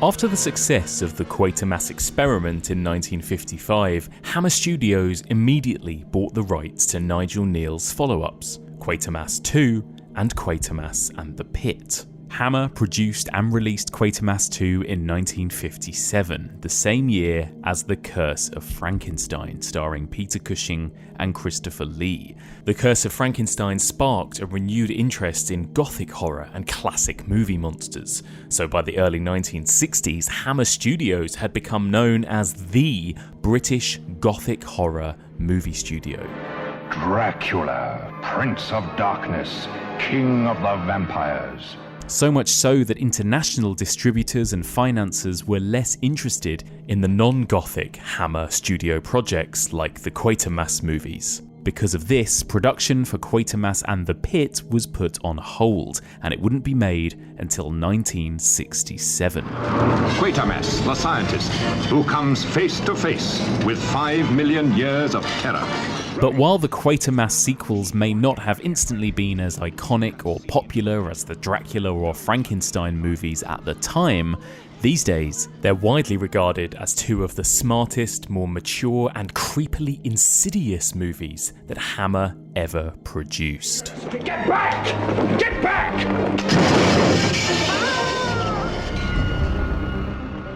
After the success of the Quatermass Experiment in 1955, Hammer Studios immediately bought the rights to Nigel Neal's follow-ups, Quatermass 2 and Quatermass and the Pit. Hammer produced and released Quatermass 2 in 1957, the same year as The Curse of Frankenstein, starring Peter Cushing and Christopher Lee. The Curse of Frankenstein sparked a renewed interest in gothic horror and classic movie monsters. So by the early 1960s, Hammer Studios had become known as the British gothic horror movie studio. Dracula, Prince of Darkness, King of the Vampires. So much so that international distributors and financiers were less interested in the non-gothic Hammer Studio projects like the Quatermass movies. Because of this, production for Quatermass and the Pit was put on hold, and it wouldn't be made until 1967. Quatermass, the scientist, who comes face to face with 5 million years of terror. But while the Quatermass sequels may not have instantly been as iconic or popular as the Dracula or Frankenstein movies at the time, these days they're widely regarded as two of the smartest, more mature and creepily insidious movies that Hammer ever produced. Get back! Get back!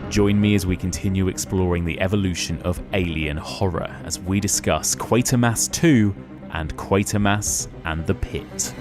Join me as we continue exploring the evolution of alien horror as we discuss Quatermass 2 and Quatermass and the Pit.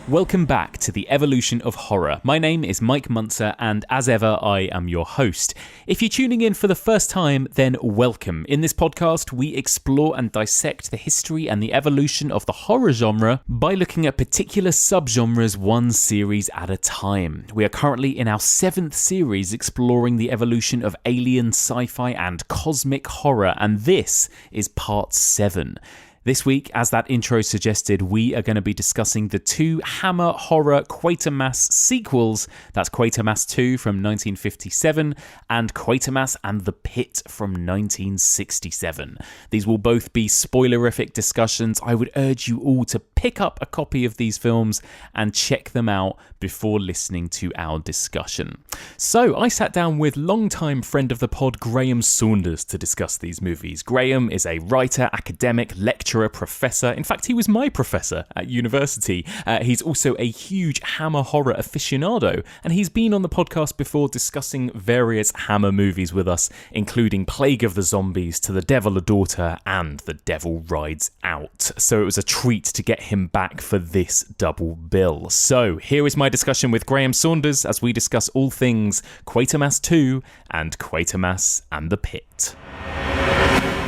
Welcome back to the evolution of horror. My name is Mike Munzer, and as ever, I am your host. If you're tuning in for the first time, then welcome. In this podcast, we explore and dissect the history and the evolution of the horror genre by looking at particular subgenres one series at a time. We are currently in our 7th series exploring the evolution of alien, sci-fi, and cosmic horror, and this is part 7. This week, as that intro suggested, we are going to be discussing the two Hammer horror Quatermass sequels. That's Quatermass 2 from 1957 and Quatermass and the Pit from 1967. These will both be spoilerific discussions. I would urge you all to pick up a copy of these films and check them out before listening to our discussion. So I sat down with longtime friend of the pod, Graham Saunders, to discuss these movies. Graham is a writer, academic, lecturer, professor. In fact, he was my professor at university. He's also a huge Hammer horror aficionado, and he's been on the podcast before discussing various Hammer movies with us, including Plague of the Zombies, To the Devil a Daughter, and The Devil Rides Out. So it was a treat to get him back for this double bill. So here is my discussion with Graham Saunders as we discuss all things Quatermass 2 and Quatermass and the Pit.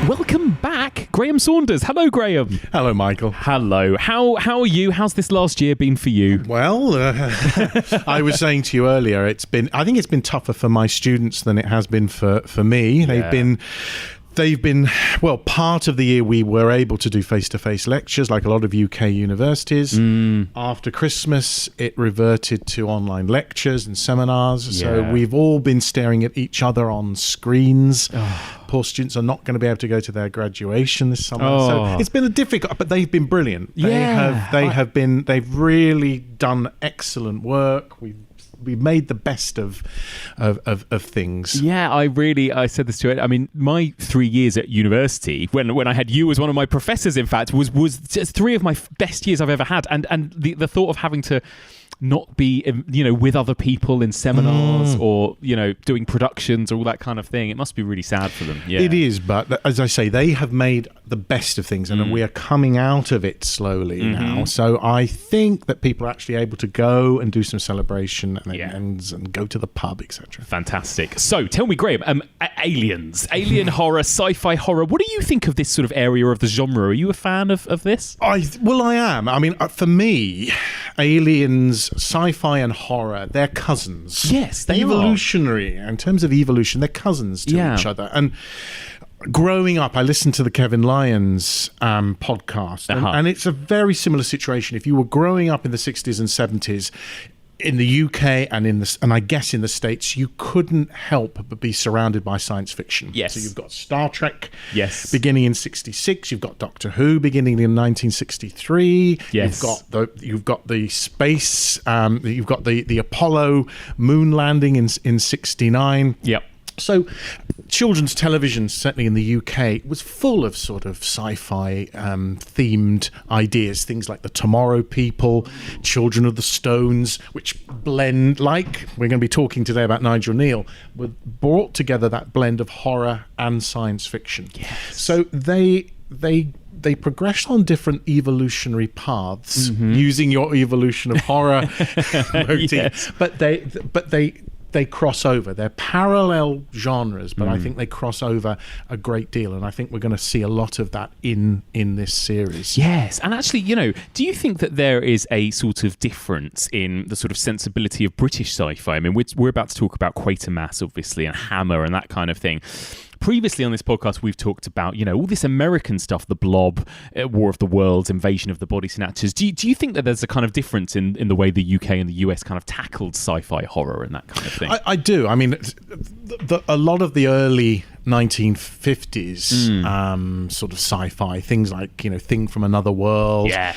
Welcome back, Graham Saunders. Hello, Graham. Hello, Michael. Hello. How are you? How's this last year been for you? Well, I was saying to you earlier, I think it's been tougher for my students than it has been for me. Yeah. They've been, well, part of the year we were able to do face-to-face lectures like a lot of UK universities. After Christmas, it reverted to online lectures and seminars. Yeah. So we've all been staring at each other on screens. Poor students are not going to be able to go to their graduation this summer. So it's been a difficult, but they've been brilliant. They've really done excellent work. We made the best of things. Yeah, I said this to it. I mean, my 3 years at university, when I had you as one of my professors, in fact, was just 3 of my best years I've ever had. And the thought of having to not be, with other people in seminars or, doing productions or all that kind of thing, it must be really sad for them. Yeah. It is, but as I say, they have made the best of things, and we are coming out of it slowly now. So I think that people are actually able to go and do some celebration and go to the pub, etc. Fantastic. So tell me, Graham, aliens, alien horror, sci-fi horror. What do you think of this sort of area of the genre? Are you a fan of this? I am. I mean, for me, aliens, sci-fi and horror, they're cousins. Yes, they evolutionary. In terms of evolution, they're cousins to each other. And growing up, I listened to the Kevin Lyons podcast, and it's a very similar situation. If you were growing up in the 60s and 70s, in the UK and I guess in the States, you couldn't help but be surrounded by science fiction. Yes. So you've got Star Trek, yes, beginning in '66. You've got Doctor Who beginning in 1963. Yes. You've got the space. You've got the Apollo moon landing in '69. Yep. So children's television, certainly in the UK, was full of sort of sci-fi themed ideas, things like the Tomorrow People, Children of the Stones, which blend, like we're going to be talking today about Nigel Neal, brought together that blend of horror and science fiction. Yes. So they progressed on different evolutionary paths using your evolution of horror motif, Yes. but they cross over. They're parallel genres, but I think they cross over a great deal, and I think we're going to see a lot of that in this series. Yes, and actually, do you think that there is a sort of difference in the sort of sensibility of British sci-fi? I mean, we're about to talk about Quatermass, obviously, and Hammer and that kind of thing. Previously on this podcast, we've talked about, all this American stuff, The Blob, War of the Worlds, Invasion of the Body Snatchers. Do you think that there's a kind of difference in the way the UK and the US kind of tackled sci-fi horror and that kind of thing? I do. I mean, a lot of the early 1950s sort of sci-fi, things like, Thing from Another World. Yeah.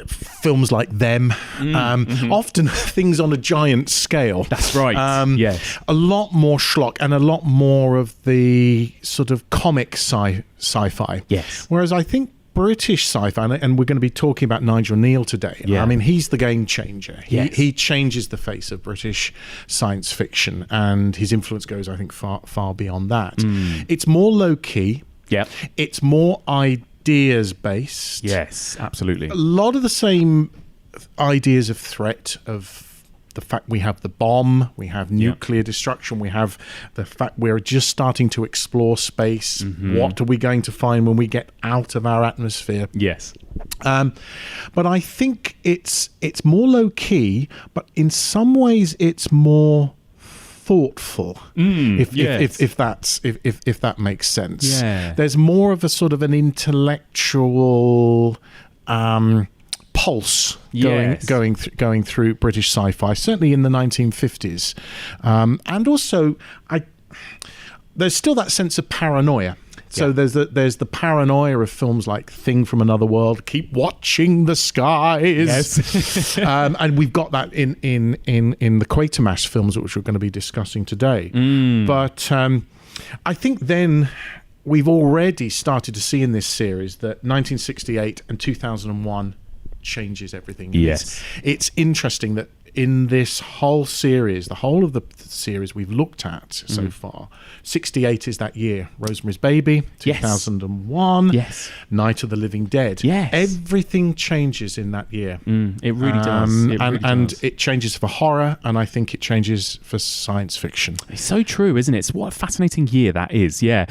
Films like Them. Often things on a giant scale. That's right. Yes. A lot more schlock and a lot more of the sort of comic sci-fi. Yes. Whereas I think British sci-fi, and we're going to be talking about Nigel Neal today. Yeah. I mean, he's the game changer. Yes. He changes the face of British science fiction, and his influence goes, I think, far beyond that. It's more low-key. Yeah. It's more ideas-based. Yes, absolutely. A lot of the same ideas of threat, of the fact we have the bomb, we have nuclear destruction, we have the fact we're just starting to explore space. What are we going to find when we get out of our atmosphere? Yes. But I think it's more low key, but in some ways it's more thoughtful. If that makes sense. Yeah. There's more of a sort of an intellectual pulse going through British sci-fi, certainly in the 1950s, and also there's still that sense of paranoia. So there's the paranoia of films like Thing from Another World, Keep Watching the Skies. Yes. And we've got that in the Quatermass films, which we're going to be discussing today. But I think then we've already started to see in this series that 1968 and 2001 changes everything. Yes. It's interesting that in this whole series, the whole of the series we've looked at so far, 68 is that year. Rosemary's Baby, 2001. Yes. Night of the Living Dead. Yes. Everything changes in that year. It really does. It changes for horror, and I think it changes for science fiction. It's so true, isn't it? What a fascinating year that is, yeah.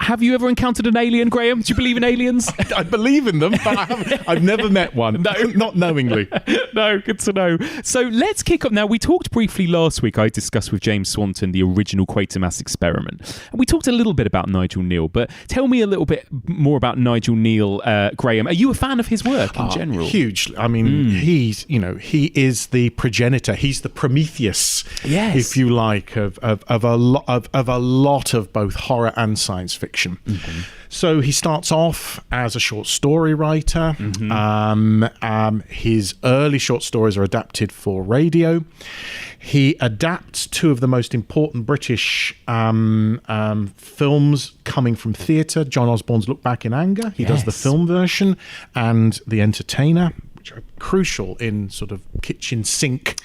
Have you ever encountered an alien, Graham? Do you believe in aliens? I believe in them, but I've never met one. No. Not knowingly. No, good to know. So let's kick up now. We talked briefly last week. I discussed with James Swanton the original Quatermass Experiment. And we talked a little bit about Nigel Neal, but tell me a little bit more about Nigel Neal, Graham. Are you a fan of his work in general? Huge. I mean, he is the progenitor. He's the Prometheus, if you like, of a lot of both horror and science fiction. So he starts off as a short story writer. His early short stories are adapted for radio. He adapts two of the most important British films coming from theatre. John Osborne's Look Back in Anger. He does the film version, and The Entertainer, which are crucial in sort of kitchen sink,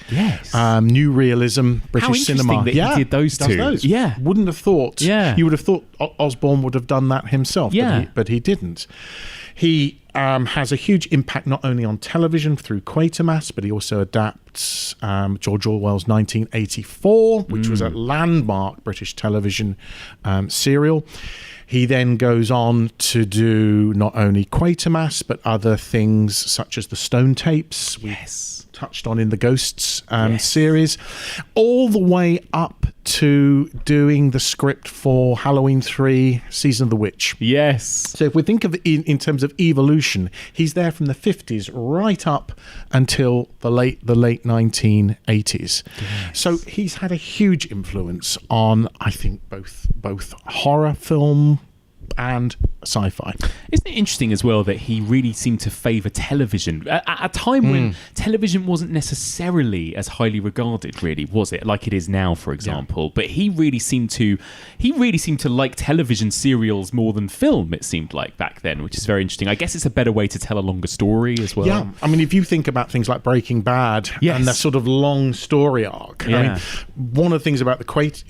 new realism, British cinema. That he did those two. Yeah. Wouldn't have thought. Yeah. You would have thought Osborne would have done that himself, but he didn't. He has a huge impact not only on television through Quatermass, but he also adapts George Orwell's 1984, which was a landmark British television serial. He then goes on to do not only Quatermass, but other things such as the Stone Tapes, we touched on in the Ghosts series, all the way up to doing the script for Halloween 3 Season of the Witch. Yes. So if we think of it in terms of evolution, he's there from the 50s right up until the late 1980s. Yes. So he's had a huge influence on, I think, both horror film and sci-fi. Isn't it interesting as well that he really seemed to favour television at a time when television wasn't necessarily as highly regarded, really, was it? Like it is now, for example. Yeah. But he really seemed to like television serials more than film, it seemed like, back then, which is very interesting. I guess it's a better way to tell a longer story as well. Yeah, I mean, if you think about things like Breaking Bad and that sort of long story arc, I mean, one of the things about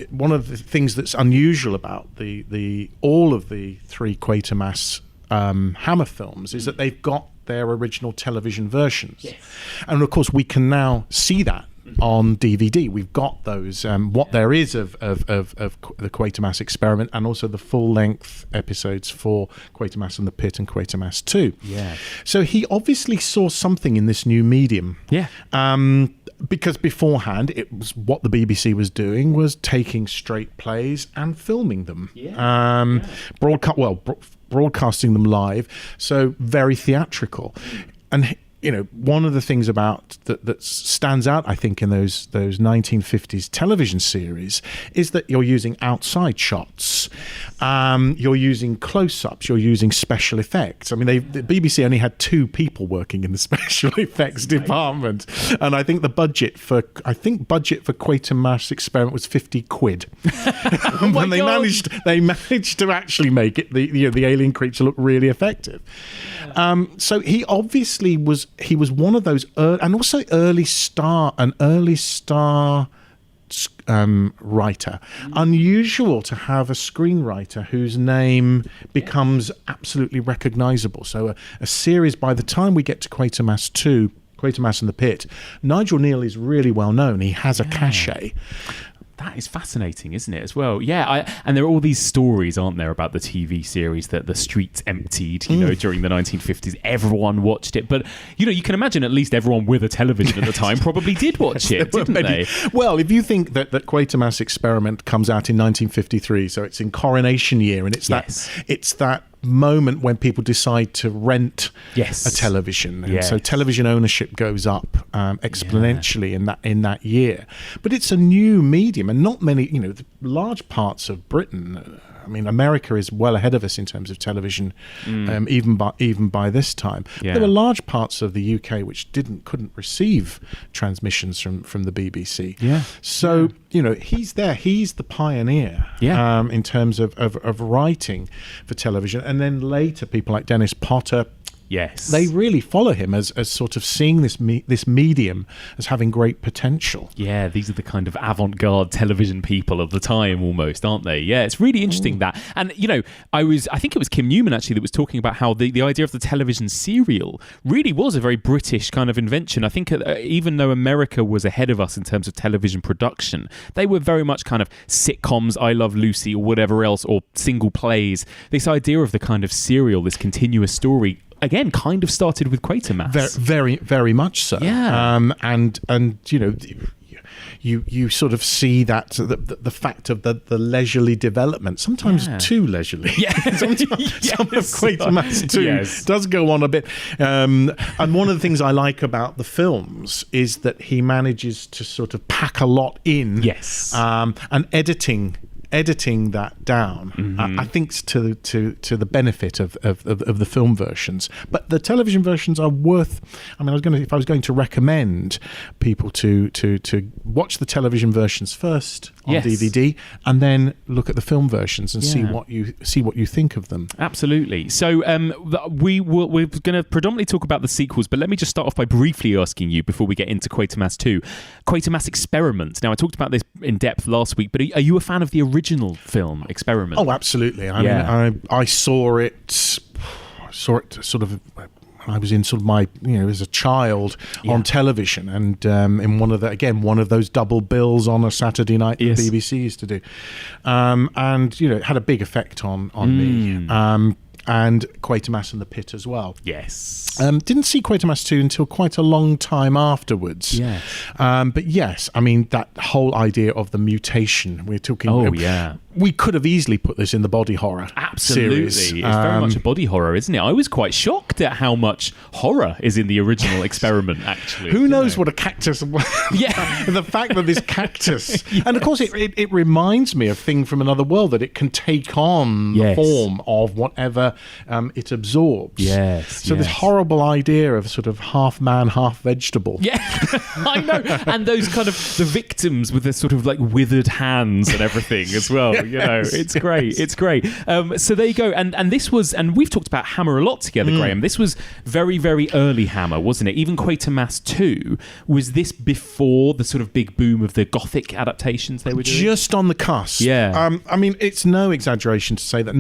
one of the things that's unusual about all of the three Quatermass Hammer films is that they've got their original television versions. Yes. And of course we can now see that on DVD. We've got those what there is of the Quatermass Experiment, and also the full-length episodes for Quatermass and the Pit and Quatermass 2. Yeah. So he obviously saw something in this new medium. Yeah. Because beforehand, it was what the BBC was doing was taking straight plays and filming them. Yeah. Broadcasting them live, so very theatrical. And one of the things about that stands out, I think, in those 1950s television series is that you're using outside shots, you're using close-ups, you're using special effects. I mean, the BBC only had 2 people working in the special effects department, and I think the budget for Quatermass Experiment was 50 quid. And they managed to actually make it the alien creature look really effective. So he obviously was one of those early star writer. Unusual to have a screenwriter whose name becomes absolutely recognizable. So a series, by the time we get to Quatermass 2, Quatermass and the Pit, Nigel Neal is really well known. He has a cachet. That is fascinating, isn't it, as well? Yeah, and there are all these stories, aren't there, about the TV series that the streets emptied, during the 1950s. Everyone watched it. But, you can imagine at least everyone with a television at the time probably did watch it, didn't they? Well, if you think that Quatermass Experiment comes out in 1953, so it's in Coronation Year, and it's that moment when people decide to rent a television, and so television ownership goes up exponentially in that year. But it's a new medium, and not many, large parts of Britain. I mean, America is well ahead of us in terms of television, even by this time. Yeah. There were large parts of the UK which couldn't receive transmissions from the BBC. Yeah. So he's there. He's the pioneer. Yeah. In terms of writing for television, and then later people like Dennis Potter. Yes, they really follow him as sort of seeing this medium as having great potential. Yeah, these are the kind of avant-garde television people of the time, almost, aren't they? Yeah, it's really interesting that. And I think it was Kim Newman actually that was talking about how the idea of the television serial really was a very British kind of invention. I think even though America was ahead of us in terms of television production, they were very much kind of sitcoms, I Love Lucy or whatever else, or single plays. This idea of the kind of serial, this continuous story, again, kind of started with Quatermass. Very, very much so. Yeah. And you sort of see that the fact of the leisurely development, sometimes too leisurely. Yeah. Some of Quatermass 2 does go on a bit. And one of the things I like about the films is that he manages to sort of pack a lot in. Yes. And editing that down, I think to the benefit of the film versions. But the television versions are worth. I mean, if I was going to recommend people to watch the television versions first on DVD, and then look at the film versions and see what you think of them. Absolutely. So we're going to predominantly talk about the sequels, but let me just start off by briefly asking you before we get into Quatermass 2, Quatermass Experiment. Now, I talked about this in depth last week, but are you a fan of the original film Experiment? Oh, absolutely. I mean, I saw it sort of when I was in sort of my, as a child on television, and in one of those double bills on a Saturday night that the BBC used to do, and it had a big effect on me. and Quatermass and the Pit as well. Yes. Didn't see Quatermass 2 until quite a long time afterwards. Yes. But yes, I mean, that whole idea of the mutation, we're talking... Oh, yeah. We could have easily put this in the body horror Absolutely. series. It's very much a body horror, isn't it? I was quite shocked at how much horror is in the original experiment, actually. Who knows what a cactus... Yeah. The fact that this cactus... And of course, it reminds me of Thing from Another World, that it can take on the form of whatever it absorbs. Yes. So this horrible idea of sort of half man, half vegetable. Yeah, I know. And those kind of the victims with their sort of like withered hands and everything as well. You know, it's great. It's great. So there you go. And this was, and we've talked about Hammer a lot together, Graham. This was very, very early Hammer, wasn't it? Even Quatermass 2, was this before the sort of big boom of the Gothic adaptations they were doing? Just on the cusp. Yeah. I mean, it's no exaggeration to say that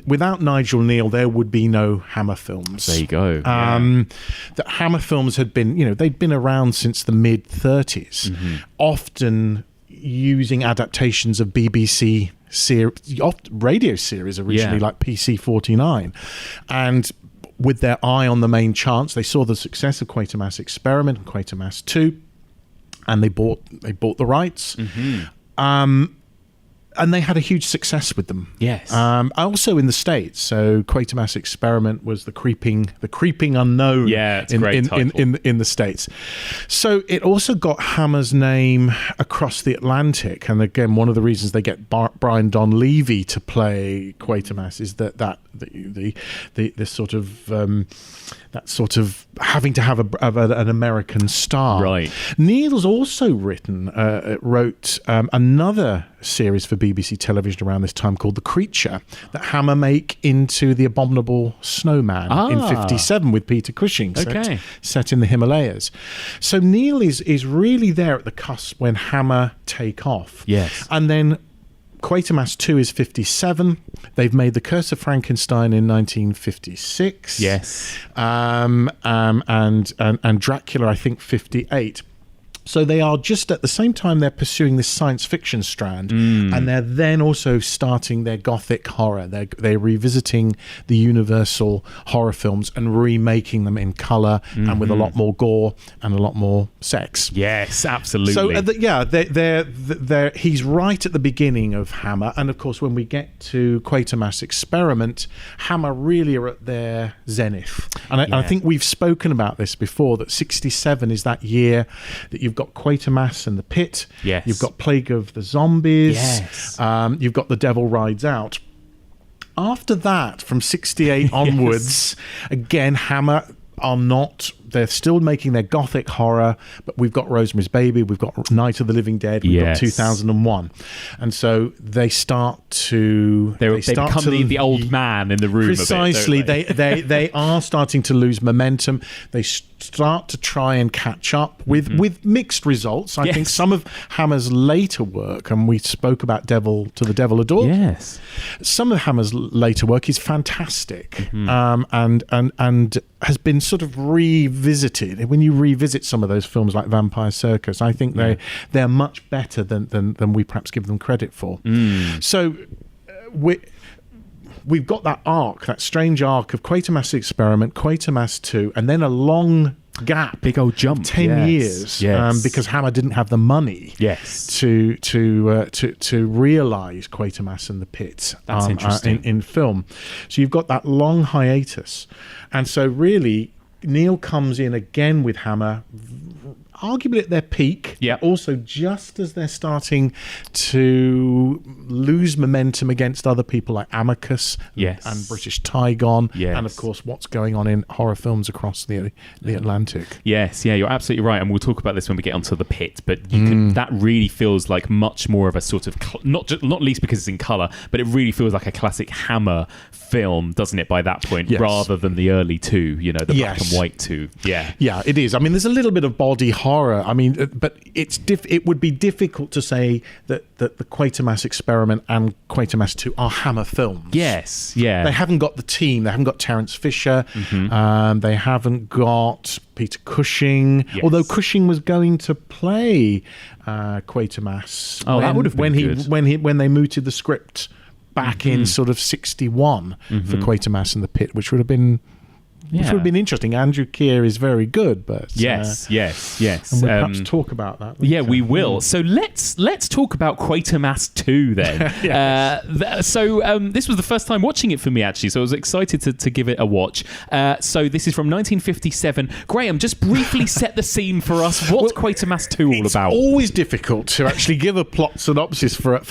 without Nigel Neal, there would be no Hammer films. There you go. That Hammer films had been, they'd been around since the mid-30s, often using adaptations of BBC radio series originally, like PC-49, and with their eye on the main chance, they saw the success of Quatermass Experiment and Quatermass 2, and they bought the rights. And they had a huge success with them. Yes. Also in the States. So Quatermass Experiment was the creeping unknown. Yeah, it's a great title. in the States. So it also got Hammer's name across the Atlantic. And again, one of the reasons they get Brian Donlevy to play Quatermass is that the sort of that sort of having to have an American star. Right. Neal's also wrote another series for BBC television around this time called The Creature, that Hammer make into The Abominable Snowman in 57 with Peter Cushing, set in the Himalayas. So Neal is really there at the cusp when Hammer take off. Yes. And then Quatermass 2 is 57. They've made The Curse of Frankenstein in 1956. Yes. And Dracula, I think, 58. So they are just at the same time they're pursuing this science fiction strand, and they're then also starting their Gothic horror. They're revisiting the Universal horror films and remaking them in colour and with a lot more gore and a lot more sex. Yes, absolutely. So they're he's right at the beginning of Hammer, and of course when we get to Quatermass Experiment, Hammer really are at their zenith. And I think we've spoken about this before, that 67 is that year that you've got Quatermass and the Pit. Yes. You've got Plague of the Zombies. Yes. You've got The Devil Rides Out. After that, from 68 onwards, again, Hammer are not... They're still making their Gothic horror, but we've got Rosemary's Baby, we've got Night of the Living Dead, we've got 2001. And so they start to... They become the old man in the room. Precisely. A bit, they are starting to lose momentum. They start to try and catch up with mixed results. I think some of Hammer's later work, and we spoke about To the Devil Adored. Yes. Some of Hammer's later work is fantastic, and has been sort of revisited. When you revisit some of those films like Vampire Circus, I think they're much better than we perhaps give them credit for. So we've got that arc, that strange arc of Quatermass Experiment, Quatermass 2, and then a long gap, big old jump, 10 years, because Hammer didn't have the money to realise Quatermass and the Pit. That's interesting. In film. So you've got that long hiatus, and so really Neal comes in again with Hammer, arguably at their peak, also just as they're starting to lose momentum against other people like Amicus and British Tygon, and of course what's going on in horror films across the Atlantic. Yes, you're absolutely right, and we'll talk about this when we get onto the Pit, but that really feels like much more of a sort of, not least because it's in colour, but it really feels like a classic Hammer film, doesn't it, by that point, rather than the early two, the black and white two. Yeah, it is. I mean, there's a little bit of body horror. I mean, but it would be difficult to say that the Quatermass Experiment and Quatermass 2 are Hammer films. Yes, yeah. They haven't got the team. They haven't got Terence Fisher. They haven't got Peter Cushing. Yes. Although Cushing was going to play Quatermass. That would have been good. When they mooted the script back in sort of 61 for Quatermass and the Pit, which would have been interesting. Andrew Keir is very good, but yes. And we'll perhaps talk about that. We will. So let's talk about Quatermass 2 then. This was the first time watching it for me, actually, so I was excited to give it a watch. So this is from 1957. Graham, just briefly set the scene for us. What's Quatermass 2 all about? It's always difficult to actually give a plot synopsis for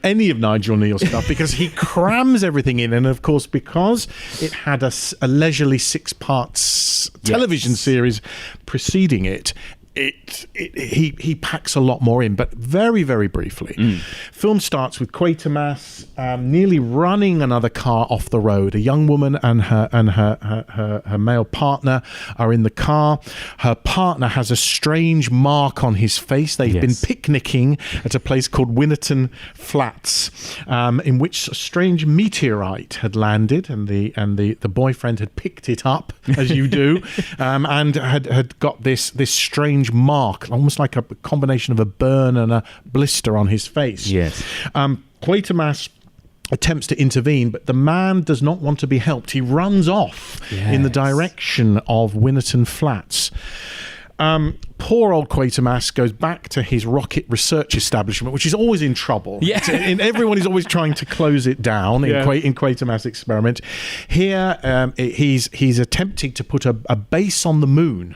any of Nigel Neal's stuff because he crams everything in, and of course because it had a leisurely 6 parts television series preceding it, he packs a lot more in, but very, very briefly. Film starts with Quatermass nearly running another car off the road. A young woman and her male partner are in the car. Her partner has a strange mark on his face. They've been picnicking at a place called Winnerton Flats, in which a strange meteorite had landed, and the boyfriend had picked it up, as you do, and had got this strange mark, almost like a combination of a burn and a blister on his face. Quatermass attempts to intervene, but the man does not want to be helped. He runs off in the direction of Winnerton Flats. Poor old Quatermass goes back to his rocket research establishment, which is always in trouble. Everyone is always trying to close it down in Quatermass Experiment. Here, he's attempting to put a base on the moon,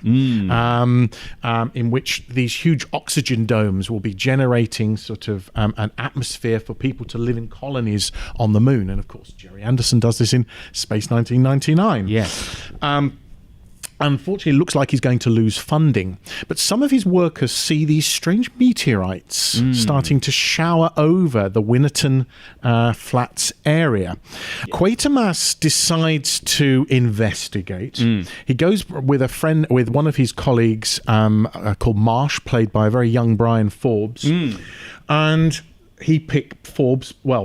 in which these huge oxygen domes will be generating sort of an atmosphere for people to live in colonies on the moon. And of course, Jerry Anderson does this in Space 1999. Unfortunately, it looks like he's going to lose funding. But some of his workers see these strange meteorites starting to shower over the Winnerton Flats area. Quatermass decides to investigate. He goes with one of his colleagues called Marsh, played by a very young Brian Forbes. And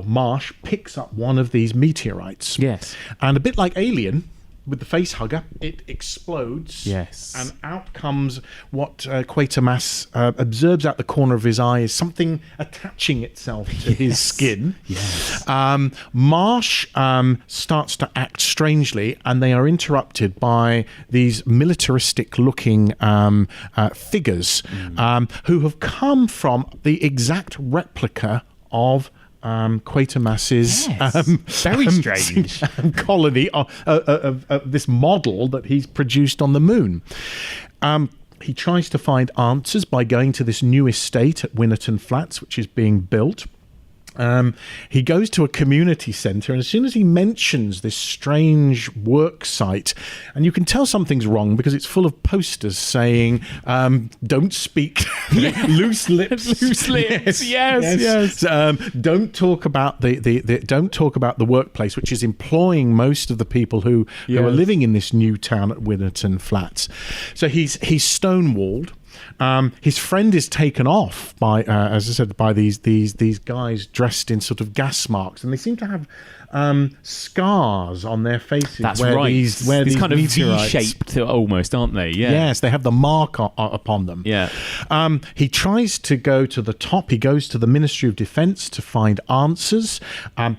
Marsh picks up one of these meteorites. And a bit like Alien, with the face hugger, it explodes. And out comes what Quatermass observes out the corner of his eye is something attaching itself to his skin. Marsh starts to act strangely, and they are interrupted by these militaristic-looking figures who have come from the exact replica of Quatermass's very strange colony of this model that he's produced on the moon. He tries to find answers by going to this new estate at Winnerton Flats, which is being built. He goes to a community centre, and as soon as he mentions this strange work site, and you can tell something's wrong because it's full of posters saying don't speak loose lips. Don't talk about the workplace, which is employing most of the people who are living in this new town at Winnerton Flats. So he's stonewalled. His friend is taken off by, as I said, by these guys dressed in sort of gas marks, and they seem to have scars on their faces. That's where right. These kind of meteorites, V-shaped almost, aren't they? Yes, they have the mark upon them. He tries to go to the top. He goes to the Ministry of Defence to find answers.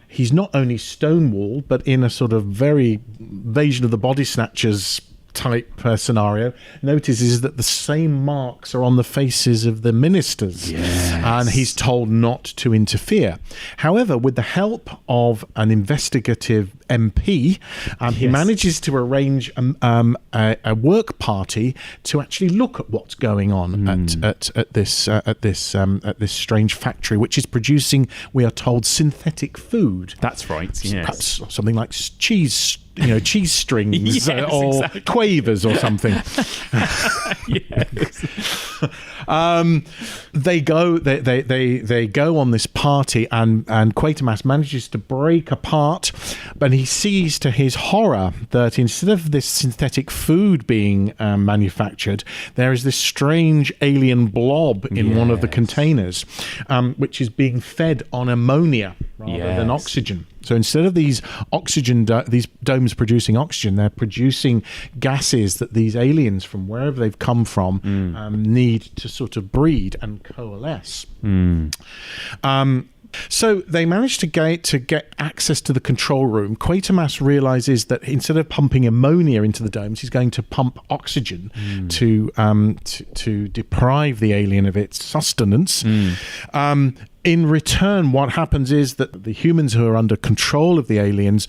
He's not only stonewalled, but in a sort of very Invasion of the Body Snatchers type scenario, notices that the same marks are on the faces of the ministers, and he's told not to interfere. However, with the help of an investigative MP, he manages to arrange a work party to actually look at what's going on at this strange factory, which is producing, we are told, synthetic food. That's right. Perhaps something like cheese strings or quavers or something. They go on this party, and Quatermass manages to break apart, but he sees to his horror that instead of this synthetic food being manufactured, there is this strange alien blob in one of the containers, which is being fed on ammonia rather than oxygen. So instead of these these domes producing oxygen, they're producing gases that these aliens from wherever they've come from need to sort of breed and coalesce. So they managed to get access to the control room. Quatermass realizes that instead of pumping ammonia into the domes, he's going to pump oxygen to deprive the alien of its sustenance. In return, what happens is that the humans who are under control of the aliens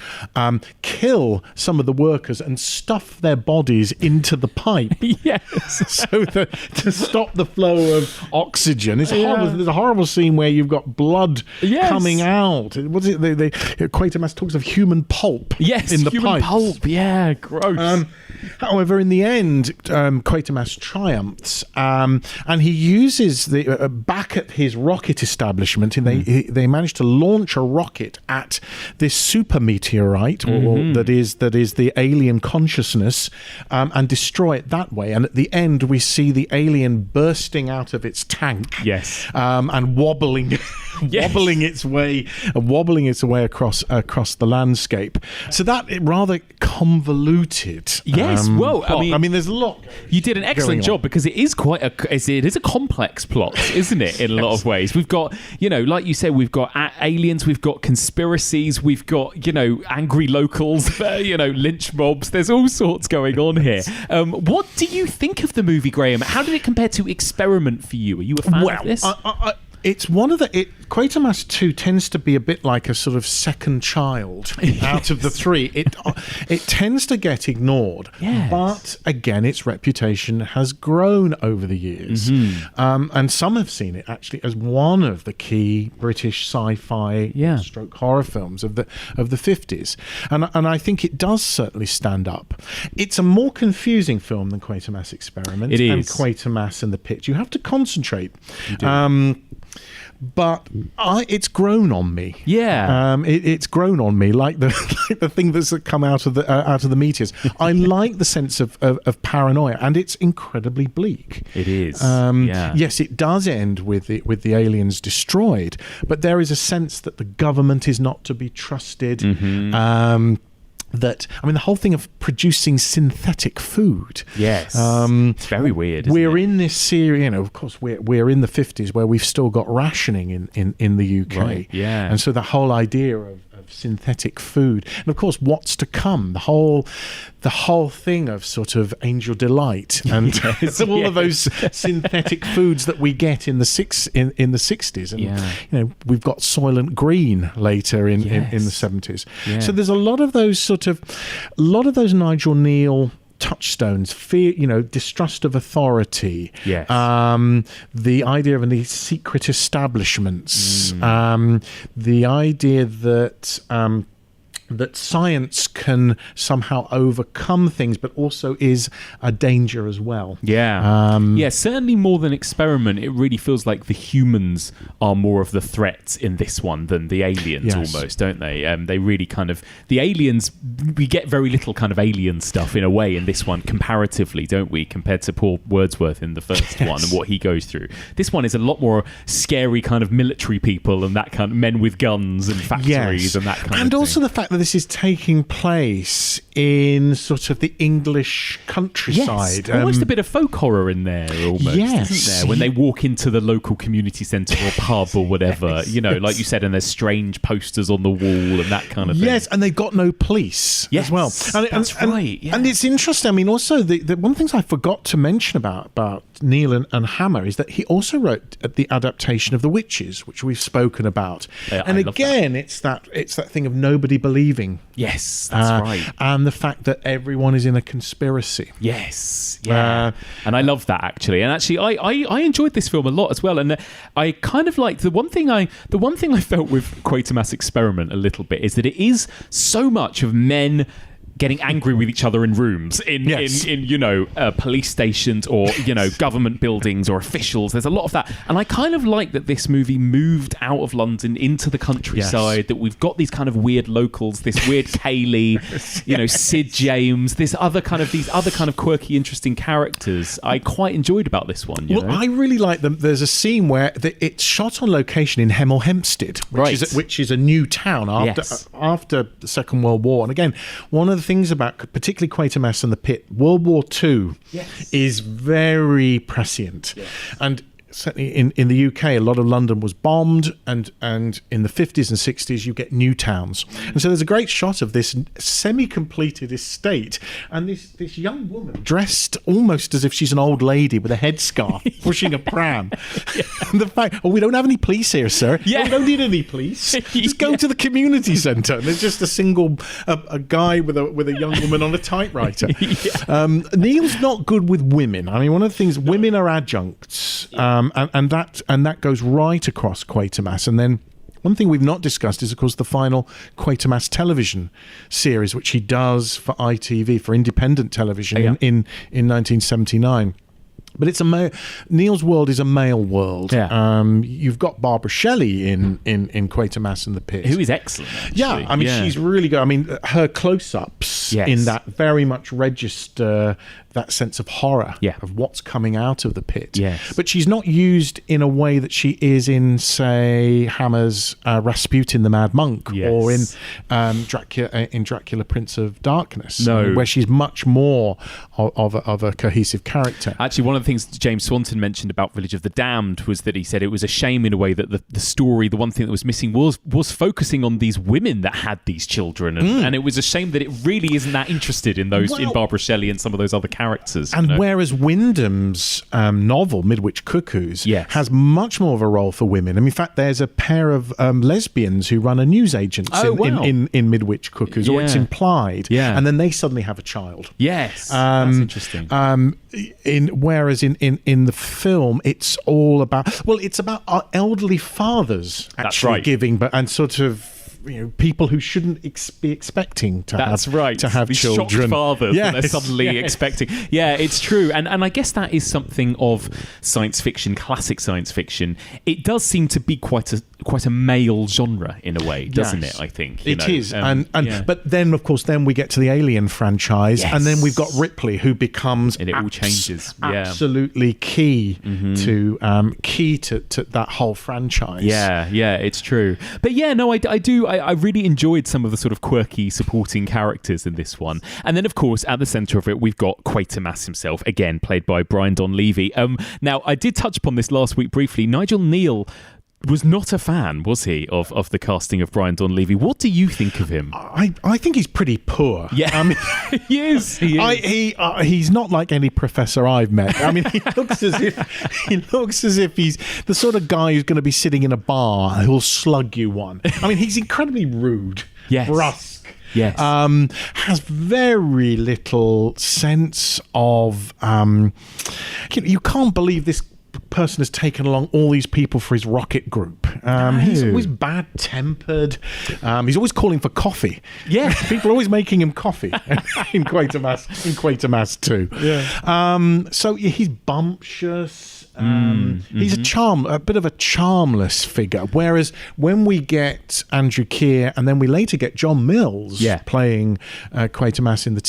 kill some of the workers and stuff their bodies into the pipe. Yes. So to stop the flow of oxygen. It's horrible. There's a horrible scene where you've got blood coming out. What's it? Quatermass talks of human pulp. Yes, in the human pipes. pulp. Yeah, gross. However, in the end, Quatermass triumphs, and he uses the back at his rocket establishment. They managed to launch a rocket at this super meteorite, or that is the alien consciousness, and destroy it that way. And at the end, we see the alien bursting out of its tank, and wobbling its way across the landscape. So that rather convoluted. Plot. I mean, there's a lot. You did an excellent job because it is a complex plot, isn't it? In a lot of ways, we've got, like you said, we've got aliens, we've got conspiracies, we've got angry locals, lynch mobs. There's all sorts going on here. What do you think of the movie, Graham? How did it compare to Experiment for you? Are you a fan of this? It's one of Quatermass 2 tends to be a bit like a sort of second child out of the three. It tends to get ignored, but again, its reputation has grown over the years, and some have seen it actually as one of the key British sci-fi stroke horror films of the 50s, and I think it does certainly stand up. It's a more confusing film than Quatermass Experiment and Quatermass and the Pit. You have to concentrate. But it's grown on me. It's grown on me like the thing that's come out of the meteors. I like the sense of paranoia, and it's incredibly bleak. It is. Yes, it does end with the aliens destroyed, but there is a sense that the government is not to be trusted. The whole thing of producing synthetic food. Yes. It's very weird. We're in this series, of course, we're in the 50s where we've still got rationing in the UK. Right. Yeah. And so the whole idea of synthetic food, and of course, what's to come, the whole thing of sort of Angel Delight and all of those synthetic foods that we get in the 60s, and we've got Soylent Green later in the 70s. So there's a lot of those Nigel Neal touchstones, fear, distrust of authority, the idea of these secret establishments, the idea that science can somehow overcome things, but also is a danger as well. Certainly more than Experiment. It really feels like the humans are more of the threats in this one than the aliens, almost, don't they? They really the aliens, we get very little kind of alien stuff in a way in this one comparatively, don't we, compared to Paul Wordsworth in the first one and what he goes through. This one is a lot more scary kind of military people and that kind of men with guns and factories and that kind of thing. And also the fact that this is taking place in sort of the English countryside. Almost a bit of folk horror in there, almost, isn't there? When they walk into the local community centre or pub or whatever, like you said, and there's strange posters on the wall and that kind of thing. Yes, and they've got no police as well. That's right. And it's interesting. Also, the one of the things I forgot to mention about Neal and Hammer is that he also wrote the adaptation of The Witches, which we've spoken about. And again, it's that thing of nobody believing. Yes, that's right. And the fact that everyone is in a conspiracy. Yes, and I love that actually. And actually, I enjoyed this film a lot as well. And I kind of liked the one thing I felt with Quatermass Experiment a little bit is that it is so much of men getting angry with each other in rooms in police stations or government buildings or officials. There's a lot of that, and I kind of like that this movie moved out of London into the countryside. That we've got these kind of weird locals, this weird Kaylee, Sid James, these other kind of quirky, interesting characters. I quite enjoyed about this one. I really like them. There's a scene where it's shot on location in Hemel Hempstead, which is a new town after the Second World War, and again, one of the things about particularly Quatermass and the Pit, World War II is very prescient. And certainly in the UK, a lot of London was bombed, and in the 50s and 60s, you get new towns. And so there's a great shot of this semi-completed estate, and this young woman dressed almost as if she's an old lady with a headscarf pushing a pram. And the fact, we don't have any police here, sir. Yeah. We don't need any police. Just go to the community centre. And there's just a guy with a young woman on a typewriter. Neal's not good with women. I mean, one of the things, women are adjuncts, and that goes right across Quatermass. And then one thing we've not discussed is, of course, the final Quatermass television series, which he does for ITV, for independent television in 1979. But it's Neal's world is a male world. Yeah. You've got Barbara Shelley in Quatermass and the Pit, who is excellent. Actually. Yeah, I mean, she's really good. I mean, her close-ups in that very much register that sense of horror of what's coming out of the pit. Yes. But she's not used in a way that she is in, say, Hammer's Rasputin the Mad Monk, or in Dracula Prince of Darkness, where she's much more of a cohesive character. Actually, one of the things James Swanton mentioned about Village of the Damned was that he said it was a shame in a way that the story, the one thing that was missing was focusing on these women that had these children, and it was a shame that it really isn't that interested in those, in Barbara Shelley and some of those other characters. And whereas Wyndham's novel, Midwich Cuckoos, has much more of a role for women. I mean, in fact, there's a pair of lesbians who run a news agency in Midwich Cuckoos, or it's implied, and then they suddenly have a child. Yes, that's interesting. Whereas in the film, it's all about our elderly fathers actually giving, and sort of, people who shouldn't be expecting to have These children. Shocked fathers that they're suddenly expecting. Yeah, it's true, and I guess that is something of science fiction, classic science fiction. It does seem to be quite a male genre in a way, doesn't it? I think it is, but then of course we get to the Alien franchise, and then we've got Ripley, who becomes and it all changes. Absolutely key to that whole franchise. Yeah, it's true. But I really enjoyed some of the sort of quirky supporting characters in this one. And then, of course, at the centre of it, we've got Quatermass himself, again, played by Brian Donlevy. Now, I did touch upon this last week briefly. Nigel Neal was not a fan, was he, of the casting of Brian Donlevy? What do you think of him? I think he's pretty poor. Yeah, I mean, he is. He's not like any professor I've met. I mean, he looks as if he's the sort of guy who's going to be sitting in a bar who'll slug you one. I mean, he's incredibly rude, brusque. Yes. Has very little sense of. You can't believe this person has taken along all these people for his rocket group. He's always bad-tempered. He's always calling for coffee. Yeah, people are always making him coffee in Quatermass too. Yeah. So he's bumptious. He's a bit of a charmless figure. Whereas when we get Andrew Keir, and then we later get John Mills playing Quatermass in the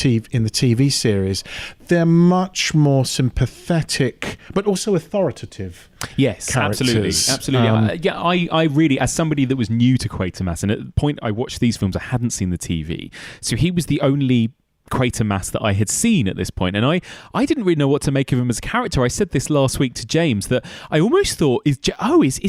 TV series, they're much more sympathetic, but also authoritative. Yes, characters. Absolutely. I really, as somebody that was new to Quatermass, and at the point I watched these films, I hadn't seen the TV, so he was the only Quatermass that I had seen at this point, and I didn't really know what to make of him as a character. I said this last week to James, that I almost thought, is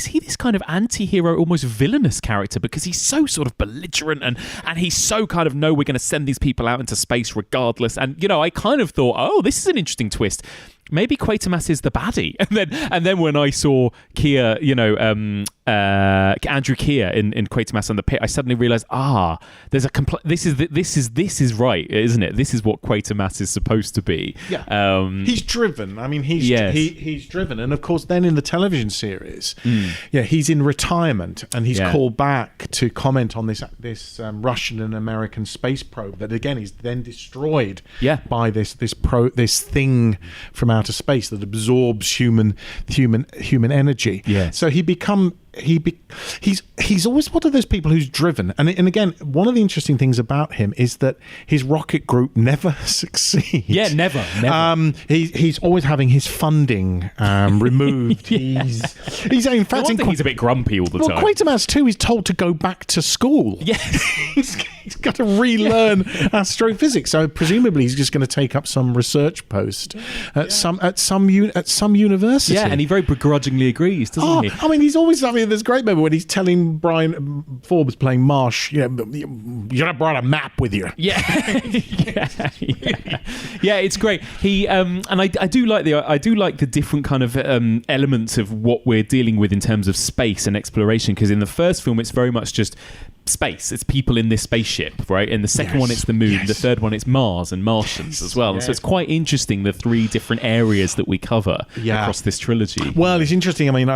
he this kind of anti-hero, almost villainous character, because he's so sort of belligerent and he's so kind of, no, we're going to send these people out into space regardless, and I kind of thought, oh, this is an interesting twist. Maybe Quatermass is the baddie, and then when I saw Keir, Andrew Keir in Quatermass and the Pit, I suddenly realised, there's this is right, isn't it? This is what Quatermass is supposed to be. Yeah. He's driven. I mean, he's driven, and of course, then in the television series, he's in retirement, and he's called back to comment on this Russian and American space probe that again is then destroyed by this thing from outer space that absorbs human energy. Yes. So he's always one of those people who's driven, and again, one of the interesting things about him is that his rocket group never succeeds. Yeah, never. He's always having his funding removed. He's in fact, he's a bit grumpy all the time. Quatermass too is told to go back to school. Yes. he's got to relearn astrophysics. So presumably he's just going to take up some research post at some university. Yeah, and he very begrudgingly agrees, doesn't he? I mean, he's always. I mean, there's a great moment when he's telling Brian Forbes playing Marsh, you should have brought a map with you. Yeah, yeah, it's great. He and I do like the different kind of elements of what we're dealing with in terms of space and exploration. Because in the first film, it's very much just space. It's people in this spaceship, right? In the second one, it's the moon. The third one, it's Mars and Martians as well. And so it's quite interesting, the three different areas that we cover across this trilogy. Well, it's interesting. I mean,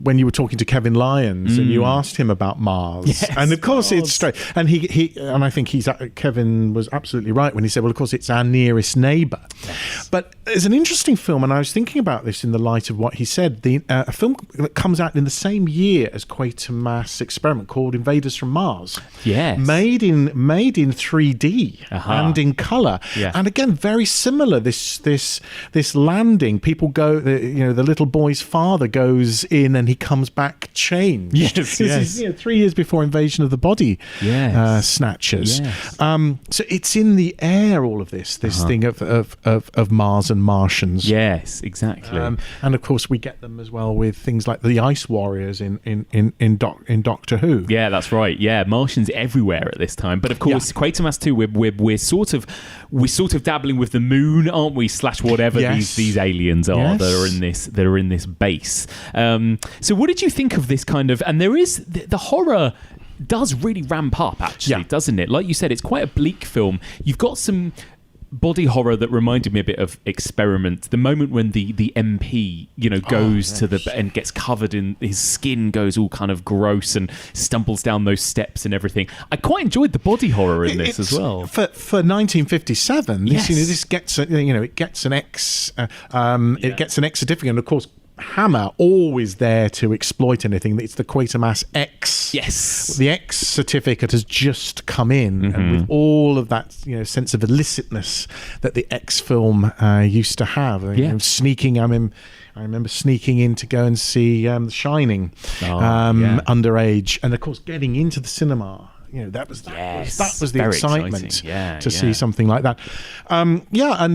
when you were talking to Kevin Lyons and you asked him about Mars, and of course it's straight. And he and I think Kevin was absolutely right when he said, well, of course it's our nearest neighbour. Yes. But it's an interesting film, and I was thinking about this in the light of what he said. A film that comes out in the same year as Quatermass Experiment called Invaders from Mars. Yes. Made in 3D and in colour. Yeah. And again, very similar. This landing, people go. The little boy's father goes in and he comes back changed. Yes. This is 3 years before Invasion of the Body Snatchers. Yes. So it's in the air. All of this thing of Mars and Martians. Yes, exactly. And of course, we get them as well with things like the Ice Warriors in Doctor Who. Yeah, that's right. Yeah, Martians everywhere at this time. But of course, Quatermass 2, we're sort of dabbling with the moon, aren't we? / whatever these aliens are that are in this base. So what did you think of this kind of? And there is the horror does really ramp up, actually, doesn't it? Like you said, it's quite a bleak film. You've got some body horror that reminded me a bit of Experiment. The moment when the MP, goes to the and gets covered in his skin, goes all kind of gross and stumbles down those steps and everything. I quite enjoyed the body horror in this as well. For 1957, this gets it gets an X certificate, and of course, Hammer always there to exploit anything. It's the Quatermass X. Yes, the X certificate has just come in, and with all of that sense of illicitness that the X film used to have. Sneaking. I remember sneaking in to go and see The Shining underage, and of course getting into the cinema. That was the excitement to see something like that. And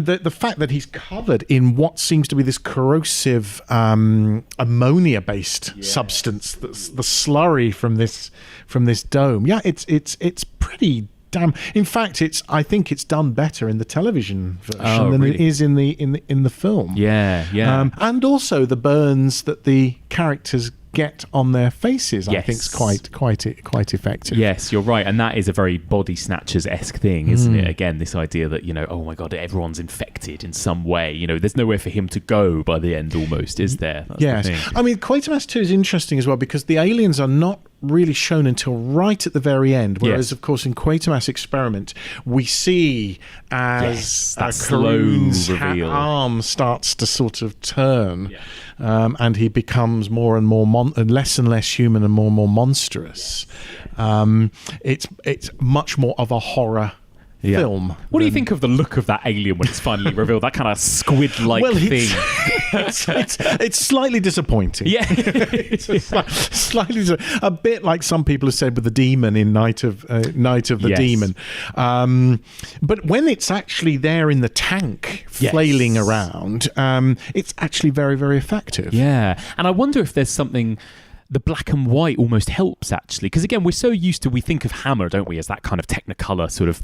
the fact that he's covered in what seems to be this corrosive ammonia-based substance, that's the slurry from this dome. Yeah, it's pretty damn. In fact, I think it's done better in the television version than it is in the film. Yeah. And also the burns that the characters get on their faces, I think, is quite effective. Yes, you're right, and that is a very Body Snatchers-esque thing, isn't it? Again, this idea that oh my god, everyone's infected in some way. There's nowhere for him to go by the end, almost, is there? That's the thing. I mean, Quatermass 2 is interesting as well because the aliens are not really shown until right at the very end, whereas of course in Quatermass Experiment we see as Karoon's arm starts to sort of turn and he becomes more and more less and less human and more monstrous. It's much more of a horror film. What do you think of the look of that alien when it's finally revealed? That kind of squid-like thing. It's slightly disappointing. Yeah, it's slightly a bit like some people have said with the demon in Night of the Demon. But when it's actually there in the tank flailing around, it's actually very, very effective. Yeah, and I wonder if there's something. The black and white almost helps, actually, because again, we're so used to, we think of Hammer, don't we, as that kind of Technicolor sort of,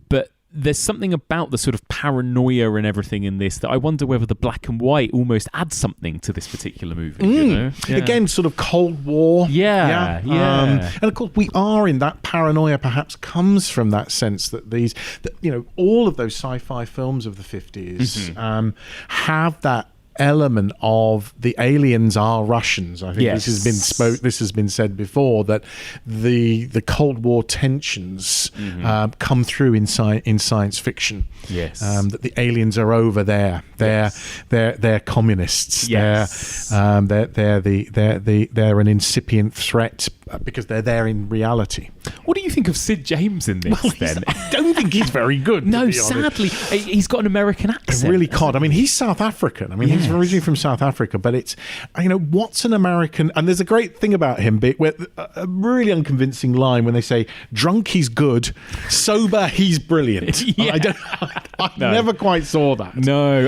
but there's something about the sort of paranoia and everything in this that I wonder whether the black and white almost adds something to this particular movie. Again, sort of Cold War. Yeah. And of course, we are in that paranoia. Perhaps comes from that sense that all of those sci-fi films of the 50s have that element of the aliens are Russians. I think this has been said before, that the Cold War tensions come through in science fiction. Yes, that the aliens are over there. They're communists. Yes. They're an incipient threat because they're there in reality. What do you think of Sid James in this, then? I don't think he's very good. No, to be honest. sadly. He's got an American accent. Really cod. I mean, he's South African. I mean, he's originally from South Africa, but it's, what's an American? And there's a great thing about him, where a really unconvincing line when they say, drunk he's good, sober he's brilliant. I never quite saw that. No,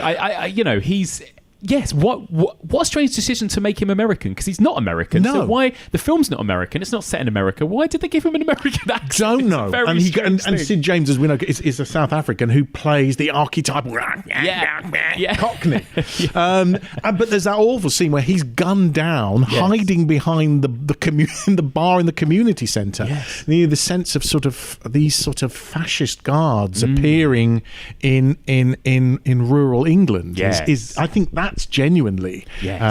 he's... Yes, what a strange decision to make him American, because he's not American. No. So why the film's not American? It's not set in America. Why did they give him an American accent? Don't know. And Sid James, as we know, is a South African who plays the archetypal Cockney. But there's that awful scene where he's gunned down, hiding behind the bar in the community centre. Yes. The sense of these fascist guards appearing in rural England is I think that's genuinely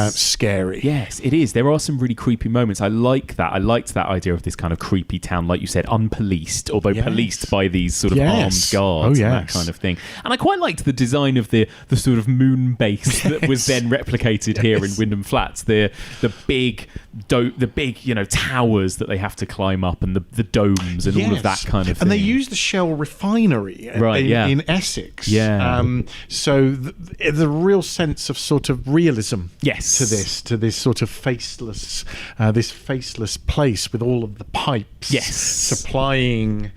scary. Yes, it is. There are some really creepy moments. I like that. I liked that idea of this kind of creepy town, like you said, unpoliced, although policed by these sort of armed guards and that kind of thing. And I quite liked the design of the sort of moon base that was then replicated here in Wyndham Flats. The big towers that they have to climb up, and the domes and all of that kind of thing. And they use the Shell refinery in Essex. Yeah. So the real sense of sort of realism to this sort of faceless place with all of the pipes supplying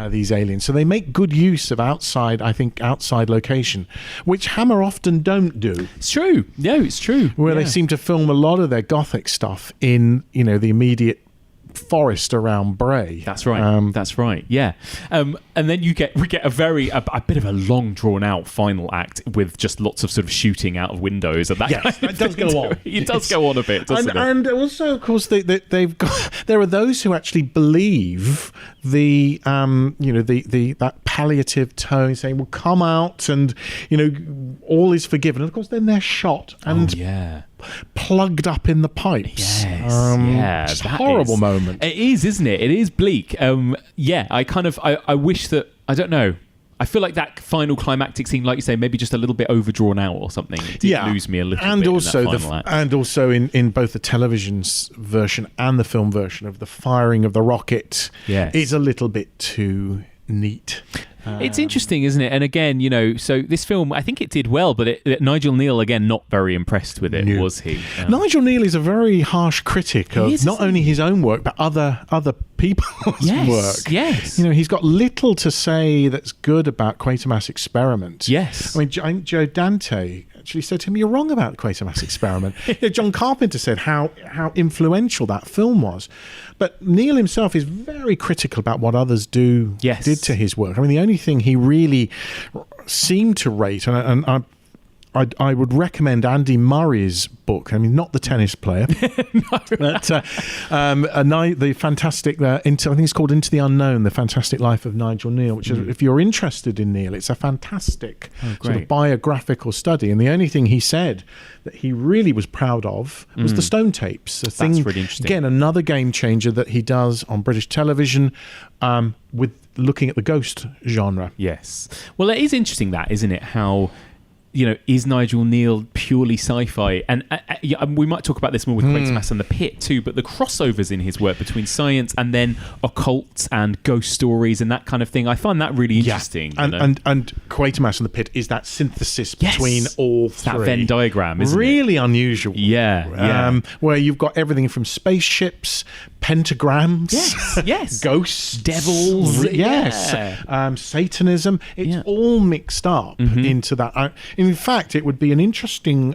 these aliens. So they make good use of outside location, which Hammer often don't do. It's true. No, it's true. Where they seem to film a lot of their gothic stuff in the immediate forest around Bray. That's right. That's right. Yeah. And then we get a bit of a long drawn out final act with just lots of sort of shooting out of windows and that. Yes, that does go on. It does go on a bit, doesn't it? And also, of course, they've got. There are those who actually believe that palliative tone, saying, "Well, come out and all is forgiven." And of course, then they're shot and plugged up in the pipes. Yes. It's a horrible moment. It is, isn't it? It is bleak. I wish that, I don't know, I feel like that final climactic scene, like you say, maybe just a little bit overdrawn out or something. It did lose me a little bit. And also in both the television version and the film version of the firing of the rocket is a little bit too neat. It's interesting, isn't it? And again, so this film, I think it did well, but Nigel Neal, again, not very impressed with it, was he? Nigel Neal is a very harsh critic of not only his own work, but other people's work. Yes. He's got little to say that's good about Quatermass Experiment. Yes. I mean, Joe Dante actually said to him, "You're wrong about Quatermass Experiment." John Carpenter said how influential that film was. But Neal himself is very critical about what others did to his work. I mean, the only thing he really seemed to rate, and I would recommend Andy Murray's book. I mean, not the tennis player, but the fantastic. I think it's called Into the Unknown: The Fantastic Life of Nigel Neal. Which is, if you're interested in Neal, it's a fantastic sort of biographical study. And the only thing he said that he really was proud of was the Stone tapes. That's really interesting. Again, another game changer that he does on British television with looking at the ghost genre. Yes. Well, it is interesting that, isn't it? How is Nigel Neal purely sci-fi? And we might talk about this more with Quatermass and the Pit too, but the crossovers in his work between science and then occult and ghost stories and that kind of thing, I find that really interesting. And Quatermass and the Pit is that synthesis between all three. That Venn diagram, isn't really it? Unusual. Yeah. Where you've got everything from spaceships, pentagrams, ghosts, devils, Satanism. It's all mixed up into that. In fact, it would be an interesting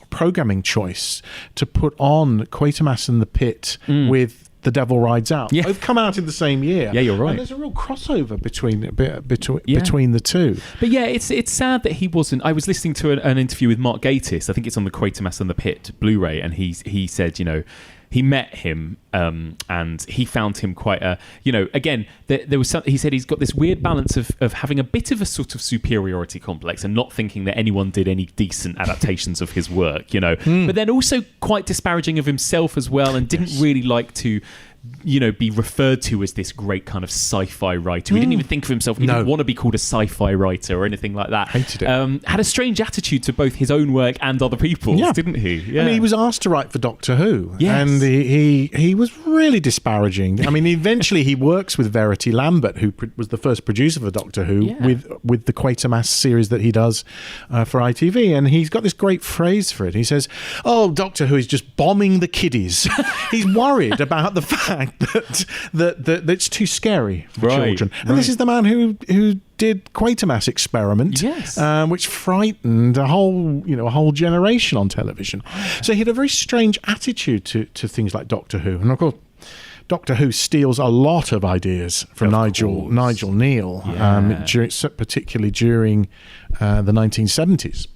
programming choice to put on Quatermass and the Pit with The Devil Rides Out. Yeah. Both come out in the same year. Yeah, you're right. And there's a real crossover between the two. But it's sad that he wasn't. I was listening to an interview with Mark Gatiss. I think it's on the Quatermass and the Pit Blu-ray, and he said, he met him and he found him quite again, there was he said he's got this weird balance of having a bit of a sort of superiority complex and not thinking that anyone did any decent adaptations of his work, but then also quite disparaging of himself as well, and didn't really like to be referred to as this great kind of sci-fi writer. He didn't even think of himself. He didn't want to be called a sci-fi writer or anything like that. Hated it. Had a strange attitude to both his own work and other people's, didn't he? Yeah. I mean, he was asked to write for Doctor Who, yes. and he was really disparaging. I mean, eventually he works with Verity Lambert, who was the first producer for Doctor Who, with the Quatermass series that he does for ITV, and he's got this great phrase for it. He says, "Oh, Doctor Who is just bombing the kiddies." He's worried about the fact that it's too scary for children. And this is the man who did Quatermass Experiment, which frightened a whole generation on television. So he had a very strange attitude to things like Doctor Who, and of course, Doctor Who steals a lot of ideas from Nigel Neal, particularly during the 1970s.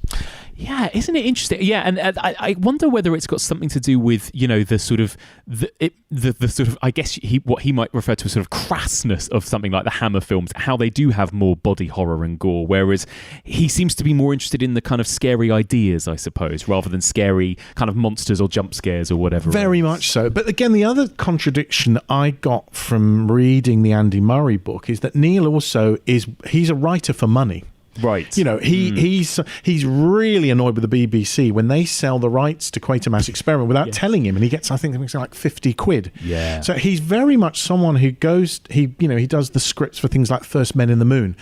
Yeah, isn't it interesting? Yeah, and I wonder whether it's got something to do with the sort of the sort of, I guess what he might refer to as sort of crassness of something like the Hammer films, how they do have more body horror and gore, whereas he seems to be more interested in the kind of scary ideas, I suppose, rather than scary kind of monsters or jump scares or whatever. Very much so. But again, the other contradiction that I got from reading the Andy Murray book is that Neal also he's a writer for money. Right. He's really annoyed with the BBC when they sell the rights to Quatermass Experiment without telling him, and he gets, I think, like 50 quid. Yeah. So he's very much someone who goes, he does the scripts for things like First Men in the Moon.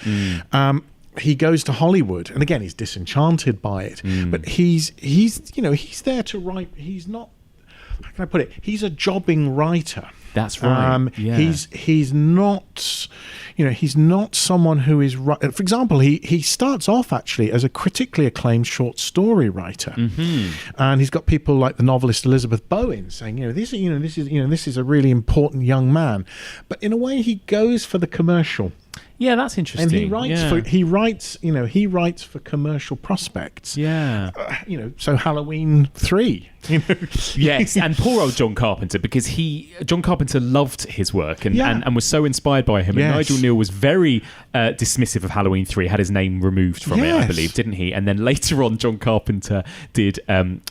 He goes to Hollywood, and again, he's disenchanted by it. But he's there to write. He's not. How can I put it? He's a jobbing writer. That's right. He's not. He's not someone who is. For example, he starts off actually as a critically acclaimed short story writer, and he's got people like the novelist Elizabeth Bowen saying, this is a really important young man, but in a way he goes for the commercial. Yeah, that's interesting. And he writes for commercial prospects. Yeah. So Halloween 3. Yes, and poor old John Carpenter, because John Carpenter loved his work and was so inspired by him. And Nigel Neal was very dismissive of Halloween 3, had his name removed from it, I believe, didn't he? And then later on, John Carpenter did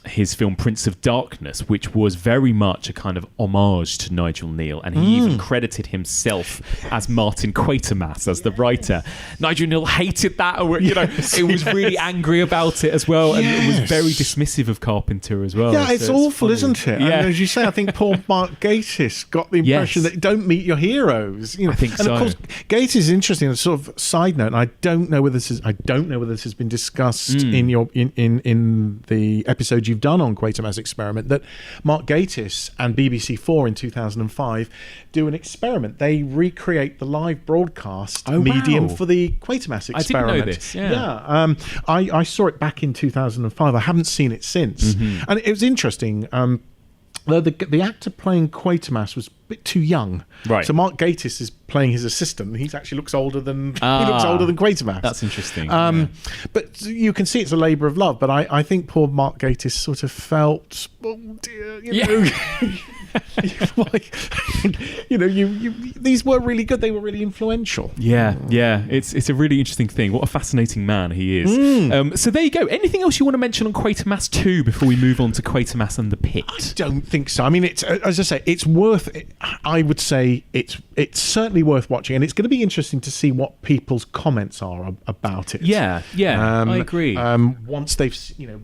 his film Prince of Darkness, which was very much a kind of homage to Nigel Neal, and he even credited himself as Martin Quatermass as the writer. Nigel Neal hated that, it was really angry about it as well, and it was very dismissive of Carpenter as well. Yeah, it's awful, isn't it? Yeah. And as you say, I think poor Mark Gatiss got the impression that don't meet your heroes. I think so. And of course, Gatiss is interesting. A sort of side note, and I don't know whether this has been discussed in the episode you've done on Quatermass Experiment, that Mark Gatiss and BBC4 in 2005 do an experiment. They recreate the live broadcast medium for the Quatermass Experiment. I didn't know this. Yeah. I saw it back in 2005. I haven't seen it since, and it was interesting. Though the actor playing Quatermass was a bit too young, right? So Mark Gatiss is playing his assistant. He actually looks older than Quatermass. That's interesting. But you can see it's a labour of love. But I think poor Mark Gatiss sort of felt, oh dear, these were really good. They were really influential. Yeah. It's a really interesting thing. What a fascinating man he is. So there you go. Anything else you want to mention on Quatermass 2 before we move on to Quatermass and the Pit? I don't think so. I mean, it's, as I say, it's worth. I would say it's certainly worth watching, and it's going to be interesting to see what people's comments are about it. Yeah, I agree. Once they've,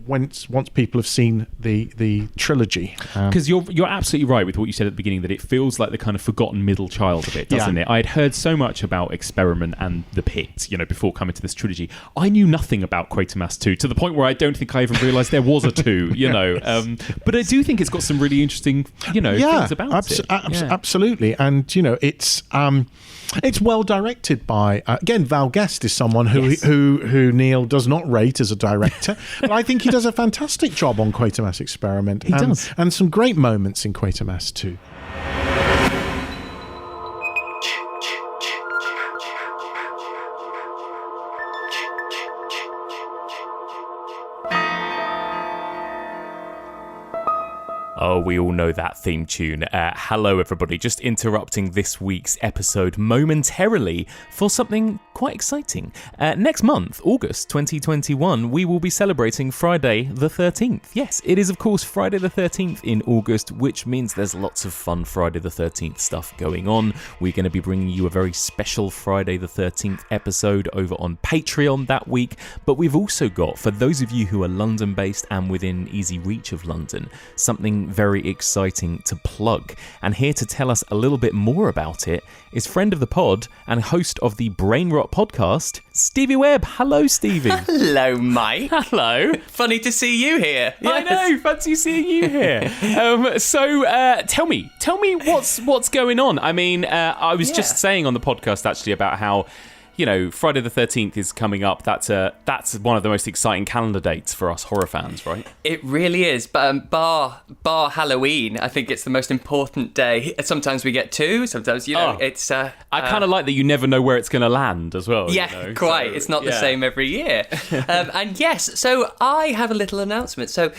once people have seen the trilogy, because you're absolutely right with what you said at the beginning, that it feels like the kind of forgotten middle child of it, doesn't it? I had heard so much about Experiment and the Pit, before coming to this trilogy. I knew nothing about Quatermass 2, to the point where I don't think I even realised there was a 2. But I do think it's got some really interesting, things about it. Absolutely, and it's well directed by again, Val Guest is someone who Neal does not rate as a director, but I think he does a fantastic job on Quatermass Experiment. He does, and some great moments in Quatermass too. Oh, we all know that theme tune. Hello, everybody. Just interrupting this week's episode momentarily for something quite exciting. Next month, August 2021, we will be celebrating Friday the 13th. Yes, it is, of course, Friday the 13th in August, which means there's lots of fun Friday the 13th stuff going on. We're going to be bringing you a very special Friday the 13th episode over on Patreon that week. But we've also got, for those of you who are London-based and within easy reach of London, something very exciting to plug. And here to tell us a little bit more about it is friend of the pod and host of the Brain Rot podcast, Stevie Webb. Hello, Stevie. Hello, Mike. Hello. Funny to see you here. Yes. I know. Fancy seeing you here. So tell me what's going on. I mean, I was just saying on the podcast actually about how, you know, Friday the 13th is coming up. That's one of the most exciting calendar dates for us horror fans, right? It really is. But bar Halloween, I think it's the most important day. Sometimes we get two. Sometimes, it's... I kind of like that you never know where it's going to land as well. Yeah, you know? Quite. So, it's not the same every year. And yes, so I have a little announcement. So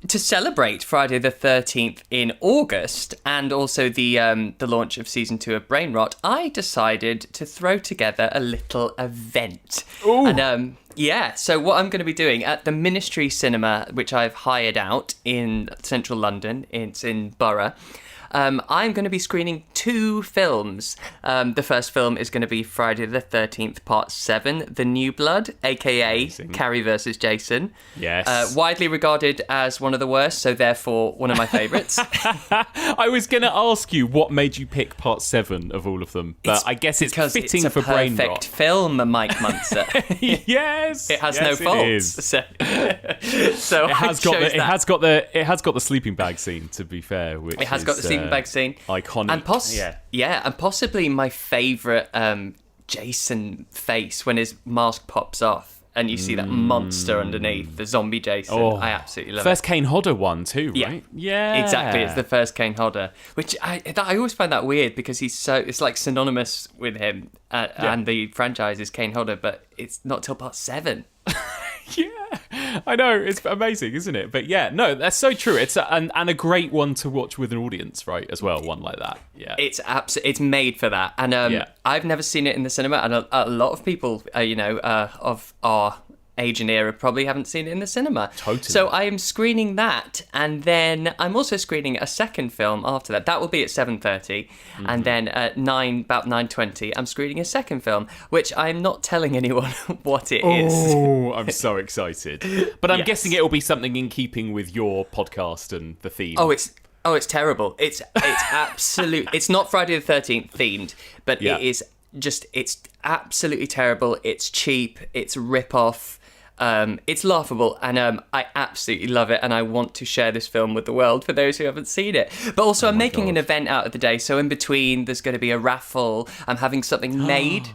to celebrate Friday the 13th in August and also the launch of season 2 of Brain Rot, I decided to throw together a little event. Ooh. And so what I'm going to be doing at the Ministry Cinema, which I've hired out in central London, it's in Borough, I'm going to be screening 2 films. The first film is going to be Friday the 13th, Part 7, The New Blood, a.k.a. Amazing. Carrie vs. Jason. Yes. Widely regarded as one of the worst, so therefore one of my favourites. I was going to ask you what made you pick Part 7 of all of them, but I guess it's fitting for Brain Rot. It's a perfect film, Mike Munzer. Yes. It has no faults. So it has got the sleeping bag scene, to be fair. Which it has got the sleeping bag scene. Iconic. And possibly my favourite Jason face when his mask pops off and you see that monster underneath, the zombie Jason. I absolutely love it. First Kane Hodder one too, right? Yeah. Exactly, it's the first Kane Hodder, which I always find that weird because it's like synonymous with him and the franchise is Kane Hodder, but it's not till Part 7. Yeah, I know, it's amazing, isn't it? But yeah, no, that's so true. It's a great one to watch with an audience, right? As well, one like that. Yeah, it's made for that, and I've never seen it in the cinema, and a lot of people, of our age and era probably haven't seen it in the cinema. Totally. So I am screening that, and then I'm also screening a second film after that. That will be at 7:30, and then at about 9:20, I'm screening a second film, which I'm not telling anyone what it is. Oh, I'm so excited! But I'm guessing it will be something in keeping with your podcast and the theme. It's terrible. It's absolute. It's not Friday the 13th themed, but it is just. It's absolutely terrible. It's cheap. It's rip-off. It's laughable, and I absolutely love it, and I want to share this film with the world for those who haven't seen it. But also I'm making an event out of the day, so in between there's going to be a raffle. I'm having something made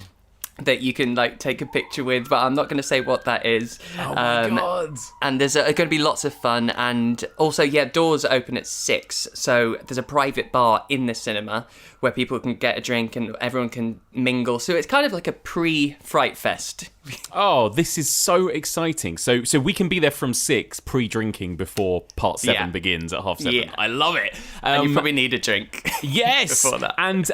that you can take a picture with, but I'm not going to say what that is. Oh my God. And there's going to be lots of fun, and also doors open at 6, so there's a private bar in the cinema where people can get a drink and everyone can mingle, so it's kind of like a pre-Fright Fest. Oh, this is so exciting. So we can be there from 6 pre-drinking before Part 7 begins at 7:30. Yeah. I love it. And you probably need a drink. Yes. Before that. And,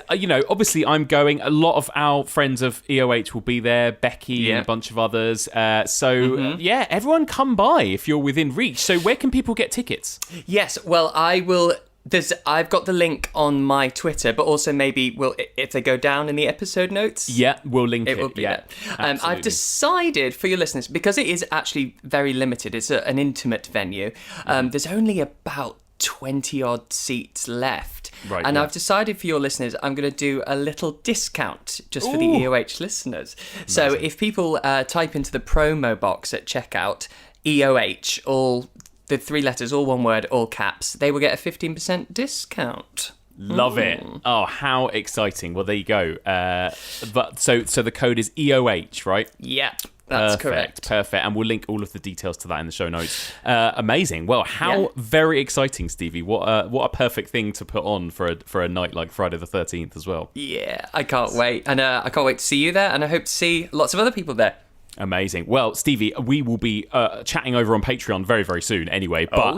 obviously I'm going. A lot of our friends of EOH will be there, Becky and a bunch of others. Everyone come by if you're within reach. So where can people get tickets? Yes, well, I've got the link on my Twitter, but also maybe if they go down in the episode notes. Yeah, we'll link it. It will be there. I've decided for your listeners, because it is actually very limited, it's an intimate venue, there's only about 20 odd seats left. Right, and I've decided for your listeners, I'm going to do a little discount just for the EOH listeners. Amazing. So if people type into the promo box at checkout, EOH, all the 3 letters, all one word, all caps, they will get a 15% discount. Love it. Oh, how exciting. Well, there you go. But so the code is EOH, right? Yeah, that's correct. Perfect. And we'll link all of the details to that in the show notes. Amazing. Well, how very exciting, Stevie. What a perfect thing to put on for a night like Friday the 13th as well. Yeah, I can't wait. And I can't wait to see you there, and I hope to see lots of other people there. Amazing. Well, Stevie, we will be chatting over on Patreon very, very soon anyway. But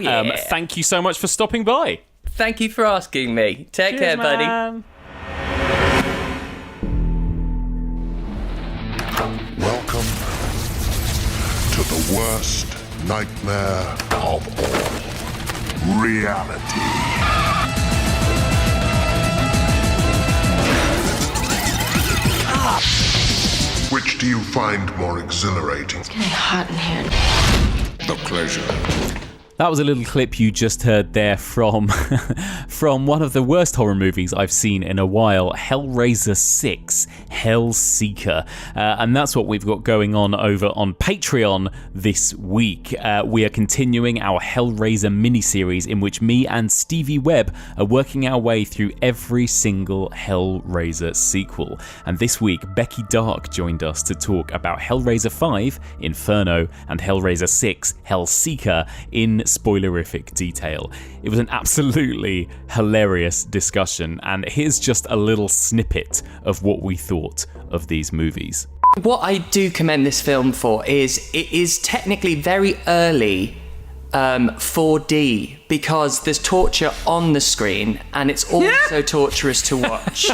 thank you so much for stopping by. Thank you for asking me. Take care, buddy. Man. Welcome to the worst nightmare of all. Reality. Which do you find more exhilarating? It's getting hot in here. The pleasure. That was a little clip you just heard there from one of the worst horror movies I've seen in a while, Hellraiser 6, Hellseeker. And that's what we've got going on over on Patreon this week. We are continuing our Hellraiser miniseries in which me and Stevie Webb are working our way through every single Hellraiser sequel. And this week, Becky Dark joined us to talk about Hellraiser 5, Inferno, and Hellraiser 6, Hellseeker in spoilerific detail. It was an absolutely hilarious discussion, and here's just a little snippet of what we thought of these movies. What I do commend this film for is it is technically very early 4D because there's torture on the screen and it's also torturous to watch.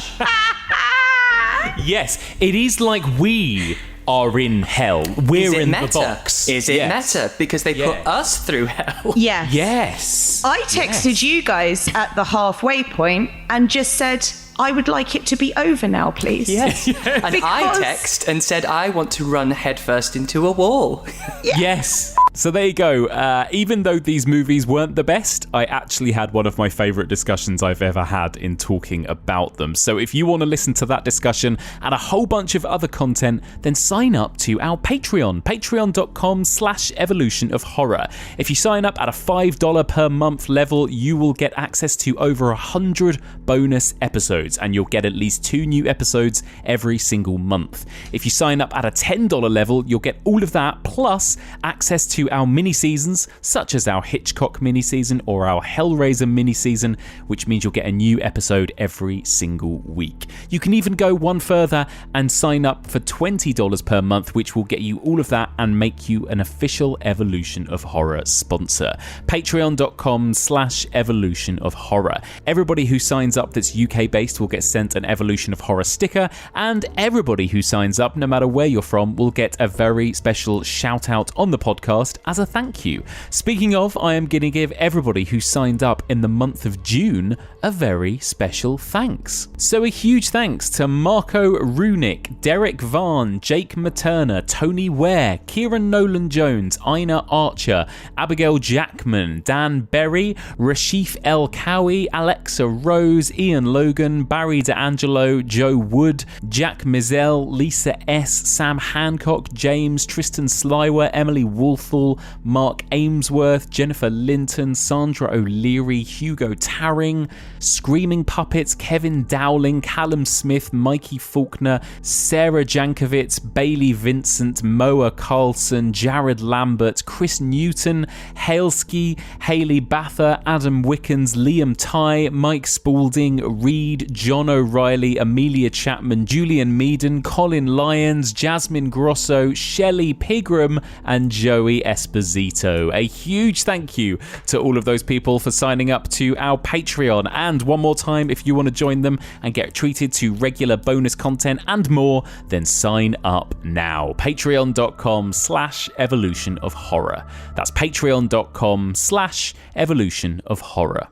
Yes, it is like we are in hell. We're in meta? the box. Is it meta? Because they put us through hell. Yes. Yes. I texted you guys at the halfway point and just said, I would like it to be over now, please. Yes. And I text and said, I want to run headfirst into a wall. Yes. So there you go. Even though these movies weren't the best, I actually had one of my favourite discussions I've ever had in talking about them. So if you want to listen to that discussion and a whole bunch of other content, then sign up to our Patreon, patreon.com/evolution of horror. If you sign up at a $5 per month level, you will get access to over 100 bonus episodes, and you'll get at least 2 new episodes every single month. If you sign up at a $10 level, you'll get all of that, plus access to our mini-seasons, such as our Hitchcock mini-season or our Hellraiser mini-season, which means you'll get a new episode every single week. You can even go one further and sign up for $20 per month, which will get you all of that and make you an official Evolution of Horror sponsor. Patreon.com/Evolution of Horror. Everybody who signs up that's UK-based will get sent an Evolution of Horror sticker, and everybody who signs up, no matter where you're from, will get a very special shout-out on the podcast as a thank you. Speaking of, I am going to give everybody who signed up in the month of June a very special thanks. So a huge thanks to Marco Runick, Derek Varn, Jake Materna, Tony Ware, Kieran Nolan Jones, Ina Archer, Abigail Jackman, Dan Berry, Rashif El Cowie, Alexa Rose, Ian Logan, Barry DeAngelo, Joe Wood, Jack Mizell, Lisa S, Sam Hancock, James, Tristan Slywer, Emily Wolfall, Mark Amesworth, Jennifer Linton, Sandra O'Leary, Hugo Tarring, Screaming Puppets, Kevin Dowling, Callum Smith, Mikey Faulkner, Sarah Jankovic, Bailey Vincent, Moa Carlson, Jared Lambert, Chris Newton, Halesky, Hayley Bather, Adam Wickens, Liam Ty, Mike Spaulding, Reed, John O'Reilly, Amelia Chapman, Julian Meaden, Colin Lyons, Jasmine Grosso, Shelley Pigram, and Joey Esposito. A huge thank you to all of those people for signing up to our Patreon. And one more time, if you want to join them and get treated to regular bonus content and more, then sign up now. Patreon.com/Evolution of Horror. That's patreon.com/Evolution of Horror.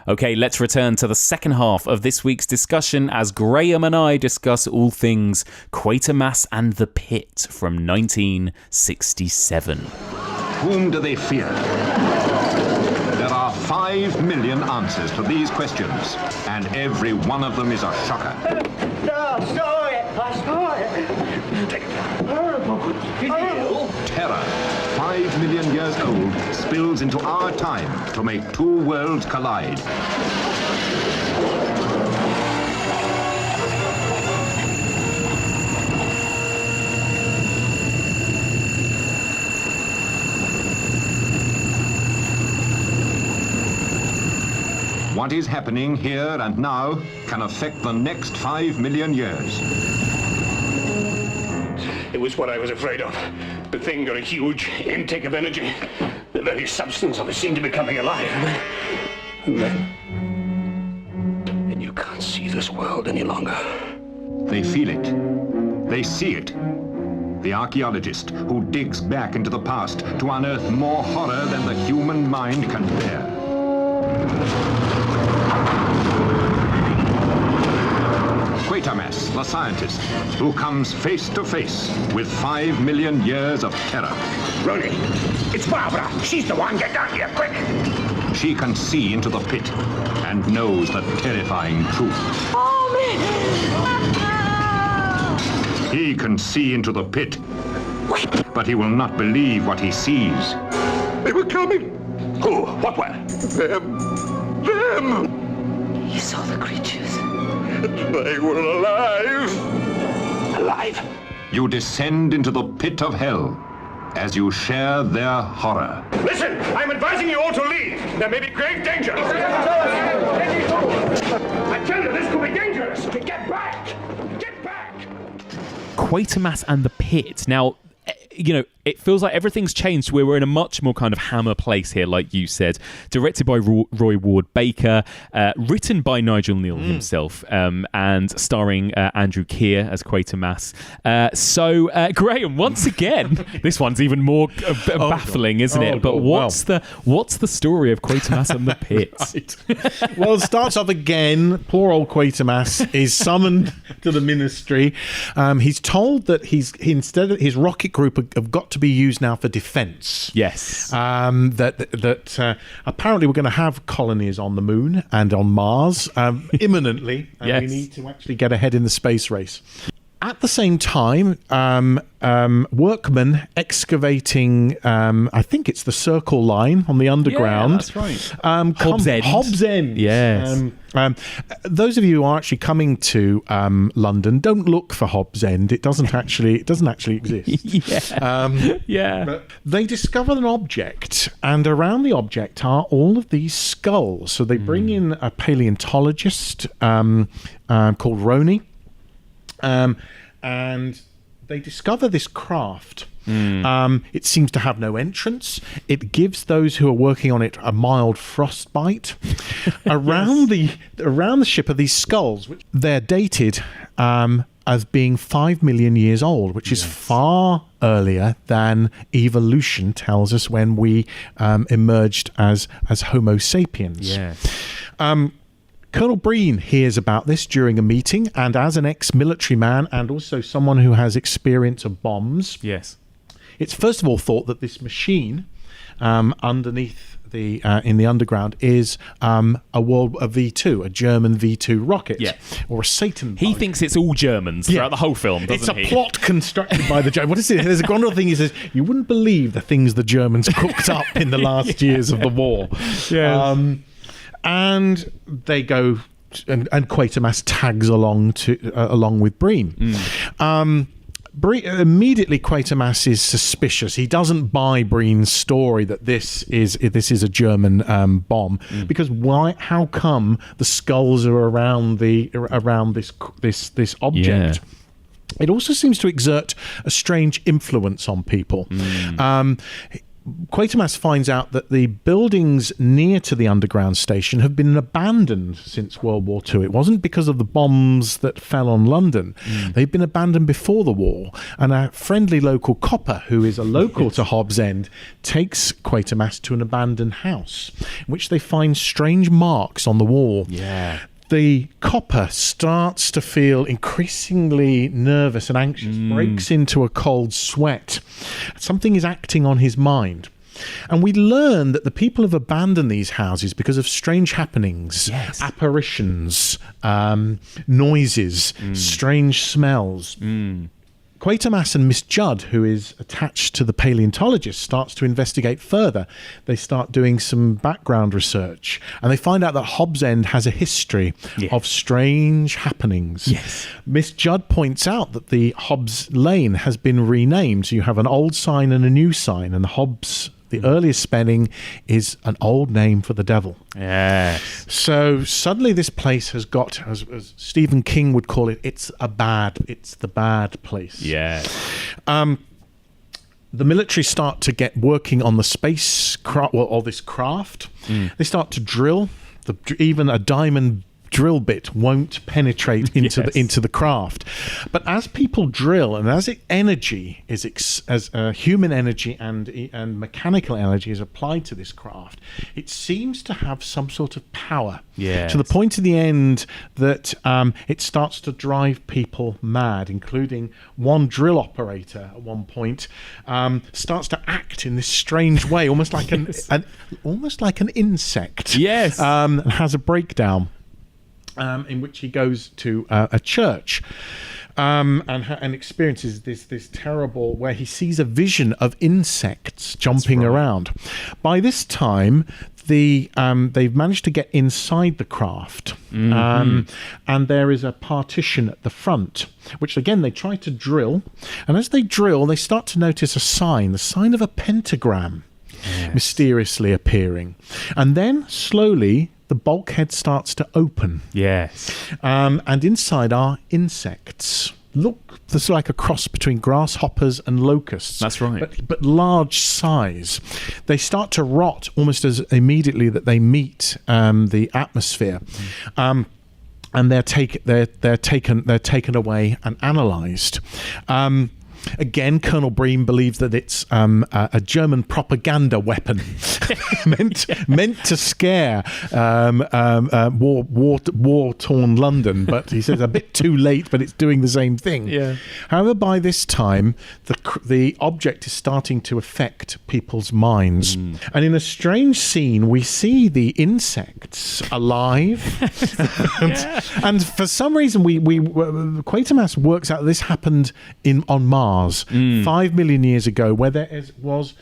Okay, let's return to the second half of this week's discussion as Graham and I discuss all things Quatermass and the Pit from 1967. Whom do they fear? There are 5 million answers to these questions, and every one of them is a shocker. No, sorry, I saw it. Horrible. Terror, 5 million years old, spills into our time to make 2 worlds collide. What is happening here and now can affect the next 5 million years. It was what I was afraid of. The thing got a huge intake of energy. The very substance of it seemed to be coming alive. And then you can't see this world any longer. They feel it. They see it. The archaeologist who digs back into the past to unearth more horror than the human mind can bear. Quatermass, the scientist, who comes face to face with 5 million years of terror. Ronnie, it's Barbara. She's the one. Get down here, quick. She can see into the pit and knows the terrifying truth. He can see into the pit, but he will not believe what he sees. They were coming. Who? What were? Them. You saw the creatures. They were alive. Alive? You descend into the pit of hell as you share their horror. Listen, I'm advising you all to leave. There may be grave danger. I tell you, this could be dangerous. Get back! Get back! Quatermass and the Pit. Now, you know, it feels like everything's changed. We're in a much more kind of Hammer place here, like you said. Directed by Roy Ward Baker, written by Nigel Neal himself, and starring Andrew Keir as Quatermass. So, Graham, once again, this one's even more baffling, isn't it? But what's the story of Quatermass and the Pit? Right. Well, it starts off again. Poor old Quatermass is summoned to the ministry. He's told that instead of his rocket group have got to be used now for defence. Yes. That apparently we're going to have colonies on the moon and on Mars imminently, and yes. we need to actually get ahead in the space race. At the same time, workmen excavating, I think it's the Circle Line on the underground. Yeah, that's right. Hobbs End. Yes. Those of you who are actually coming to London, don't look for Hobbs End. It doesn't actually exist. Yeah. But they discover an object, and around the object are all of these skulls. So they bring in a paleontologist called Roney. And they discover this craft. It seems to have no entrance. It gives those who are working on it a mild frostbite. Around the ship are these skulls, which they're dated as being 5 million years old, which is far earlier than evolution tells us when we emerged as Homo sapiens. Yes. Colonel Breen hears about this during a meeting, and as an ex-military man and also someone who has experience of bombs, Yes. it's first of all thought that this machine underneath in the underground is a V2, a German V2 rocket, or a Satan bug. He thinks it's all Germans throughout the whole film, doesn't he? It's a plot constructed by the Germans. What is it? There's a wonderful thing. He says, you wouldn't believe the things the Germans cooked up in the last years of the war. Yes. And they go, and Quatermass tags along with Breen. Immediately, Quatermass is suspicious. He doesn't buy Breen's story that this is a German bomb, because why? How come the skulls are around this object? Yeah. It also seems to exert a strange influence on people. Quatermass finds out that the buildings near to the underground station have been abandoned since World War II. It wasn't because of the bombs that fell on London. They've been abandoned before the war. And a friendly local copper, who is a local to Hobbs End, takes Quatermass to an abandoned house, in which they find strange marks on the wall. Yeah. The copper starts to feel increasingly nervous and anxious, breaks into a cold sweat. Something is acting on his mind. And we learn that the people have abandoned these houses because of strange happenings, apparitions, noises, strange smells. Quatermass and Miss Judd, who is attached to the paleontologist, starts to investigate further. They start doing some background research, and they find out that Hobbs End has a history of strange happenings. Yes. Miss Judd points out that the Hobbs Lane has been renamed. So you have an old sign and a new sign, and the Hobbs The earliest spelling is an old name for the devil. Yes. So suddenly this place has got, as Stephen King would call it, it's the bad place. Yeah. The military start to get working on the spacecraft, or this craft. They start to drill. Even a diamond drill bit won't penetrate into the craft. But as people drill, and as energy is as human energy and mechanical energy is applied to this craft, it seems to have some sort of power. Yes. To the point in the end that it starts to drive people mad, including one drill operator at one point starts to act in this strange way, almost like almost like an insect. Yes. And has a breakdown. In which he goes to a church and experiences this terrible, where he sees a vision of insects jumping around. By this time, they've managed to get inside the craft, and there is a partition at the front, which again they try to drill. And as they drill, they start to notice the sign of a pentagram, mysteriously appearing, and then slowly the bulkhead starts to open. Yes. And inside are insects. Look, this is like a cross between grasshoppers and locusts. That's right. But large size. They start to rot almost as immediately that they meet the atmosphere. And they're taken away and analysed. Again, Colonel Bream believes that it's a German propaganda weapon meant to scare war-torn London. But he says a bit too late, but it's doing the same thing. Yeah. However, by this time, the object is starting to affect people's minds. And in a strange scene, we see the insects alive. And for some reason, Quatermass works out this happened on Mars 5 million years ago, where there was,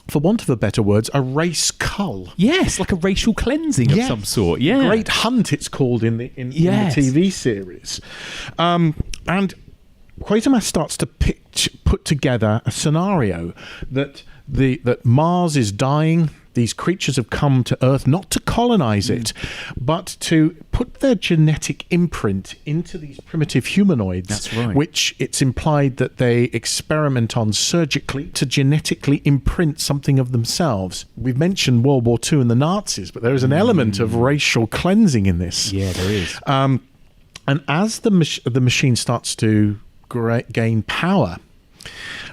for want of a better words, a race cull. Yes, like a racial cleansing of some sort. Yeah. Great Hunt, it's called in the TV series. And Quatermass starts to put together a scenario that Mars is dying. These creatures have come to Earth not to colonize it, but to put their genetic imprint into these primitive humanoids. That's right. Which it's implied that they experiment on surgically to genetically imprint something of themselves. We've mentioned World War II and the Nazis, but there is an element of racial cleansing in this. Yeah, there is. And as the machine starts to gain power,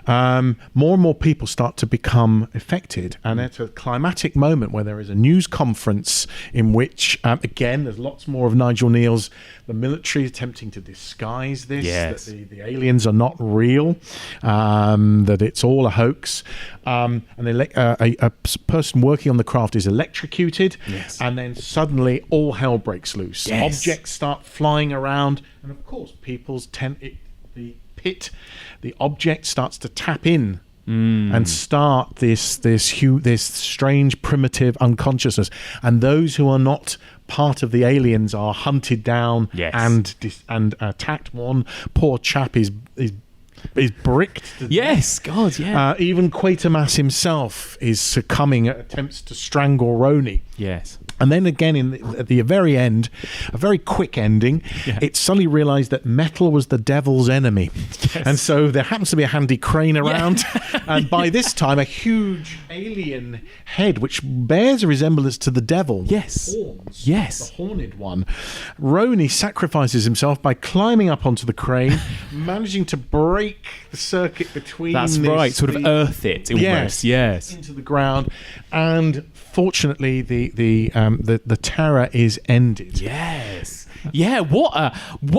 more and more people start to become affected, and at a climatic moment where there is a news conference in which again there's lots more of Nigel Neal's the military attempting to disguise this, that the aliens are not real, that it's all a hoax, and a person working on the craft is electrocuted, and then suddenly all hell breaks loose. Objects start flying around, and of course people's the pit, the object starts to tap in and start this strange primitive unconsciousness, and those who are not part of the aliens are hunted down and attacked. One poor chap is bricked to death. God, yeah. Even Quatermass himself is succumbing, attempts to strangle Roni. Yes. And then again, at the very end, a very quick ending, it's suddenly realised that metal was the devil's enemy. And so there happens to be a handy crane around. And by this time, a huge alien head, which bears a resemblance to the devil. Horns. The horned one. Roni sacrifices himself by climbing up onto the crane, managing to break the circuit between sort of earth it almost. Yes. Into the ground. And fortunately, the terror is ended. Yes. Yeah, what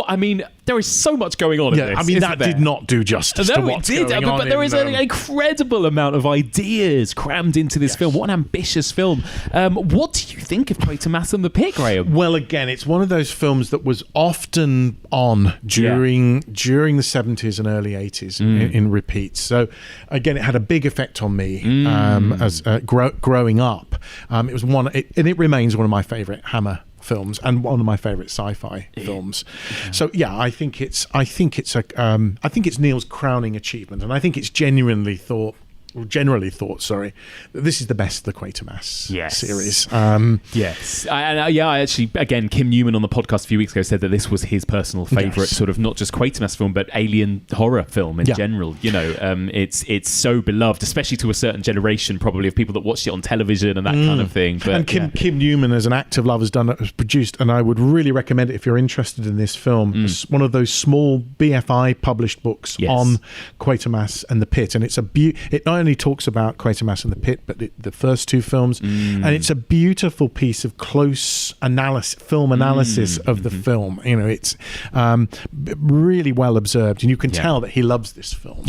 I mean, there is so much going on in this. I mean, that did not do justice to what's going on. But there is an incredible amount of ideas crammed into this film. What an ambitious film. What do you think of Quatermass and the Pit, Graham? Well, again, it's one of those films that was often on during the 70s and early 80s in repeats. So, again, it had a big effect on me as growing up. It was it remains one of my favourite Hammer films and one of my favorite sci-fi films. So I think it's Neal's crowning achievement, and I think it's genuinely thought generally thought, that this is the best of the Quatermass series. Yes. I actually, again, Kim Newman on the podcast a few weeks ago said that this was his personal favourite sort of not just Quatermass film, but alien horror film in general. You know, it's so beloved, especially to a certain generation, probably, of people that watched it on television and that kind of thing. But, and Kim Newman, as an actor of love, has produced, and I would really recommend it if you're interested in this film. It's one of those small BFI published books on Quatermass and the Pit, and it's it not only talks about Quatermass and the Pit, but the first two films, and it's a beautiful piece of close film analysis of the film. You know, it's really well observed, and you can tell that he loves this film.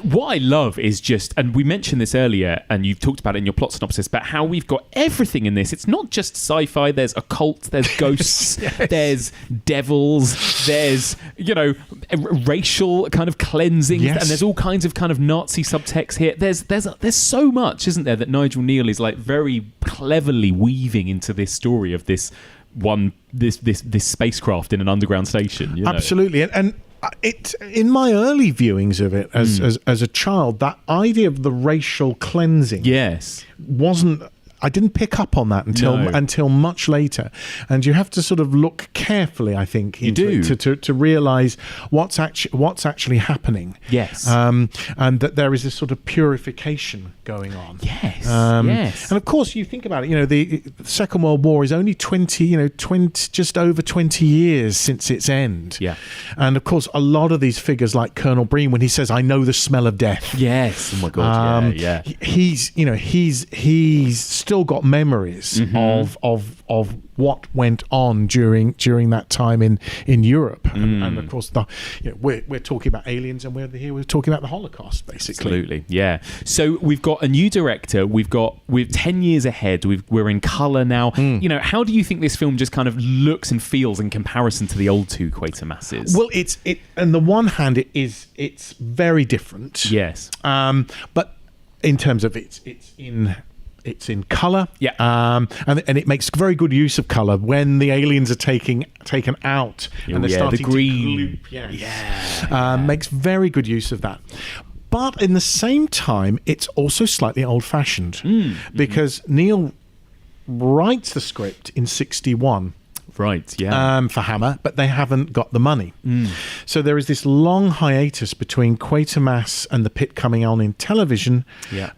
What I love is just, and we mentioned this earlier, and you've talked about it in your plot synopsis, but how we've got everything in this. It's not just sci-fi. There's occult, there's ghosts, there's devils, there's, you know, racial kind of cleansing, and there's all kinds of kind of Nazi subtext here. There's so much, isn't there, that Nigel Neal is like very cleverly weaving into this story of this spacecraft in an underground station. You know? Absolutely, and it, in my early viewings of it as a child, that idea of the racial cleansing wasn't. I didn't pick up on that until much later, and you have to sort of look carefully, I think, to realise what's actually happening. Yes, and that there is this sort of purification going on. Yes, and of course, you think about it. You know, the Second World War is only just over 20 years since its end. Yeah, and of course, a lot of these figures, like Colonel Breen, when he says, "I know the smell of death." Yes, oh my God, He's still got memories of what went on during that time in Europe, and of course we're talking about aliens, and we're talking about the Holocaust, basically. Absolutely, yeah. So we've got a new director. We're 10 years ahead. We're in colour now. You know, how do you think this film just kind of looks and feels in comparison to the old two Quatermasses? Well, on the one hand, it's very different. Yes, but in terms of it's in colour, and it makes very good use of colour when the aliens are taken out and they're starting the green. to gloop. Makes very good use of that. But in the same time, it's also slightly old-fashioned because Neal writes the script in 1961. Right, yeah. For Hammer, but they haven't got the money. So there is this long hiatus between Quatermass and the Pit coming on in television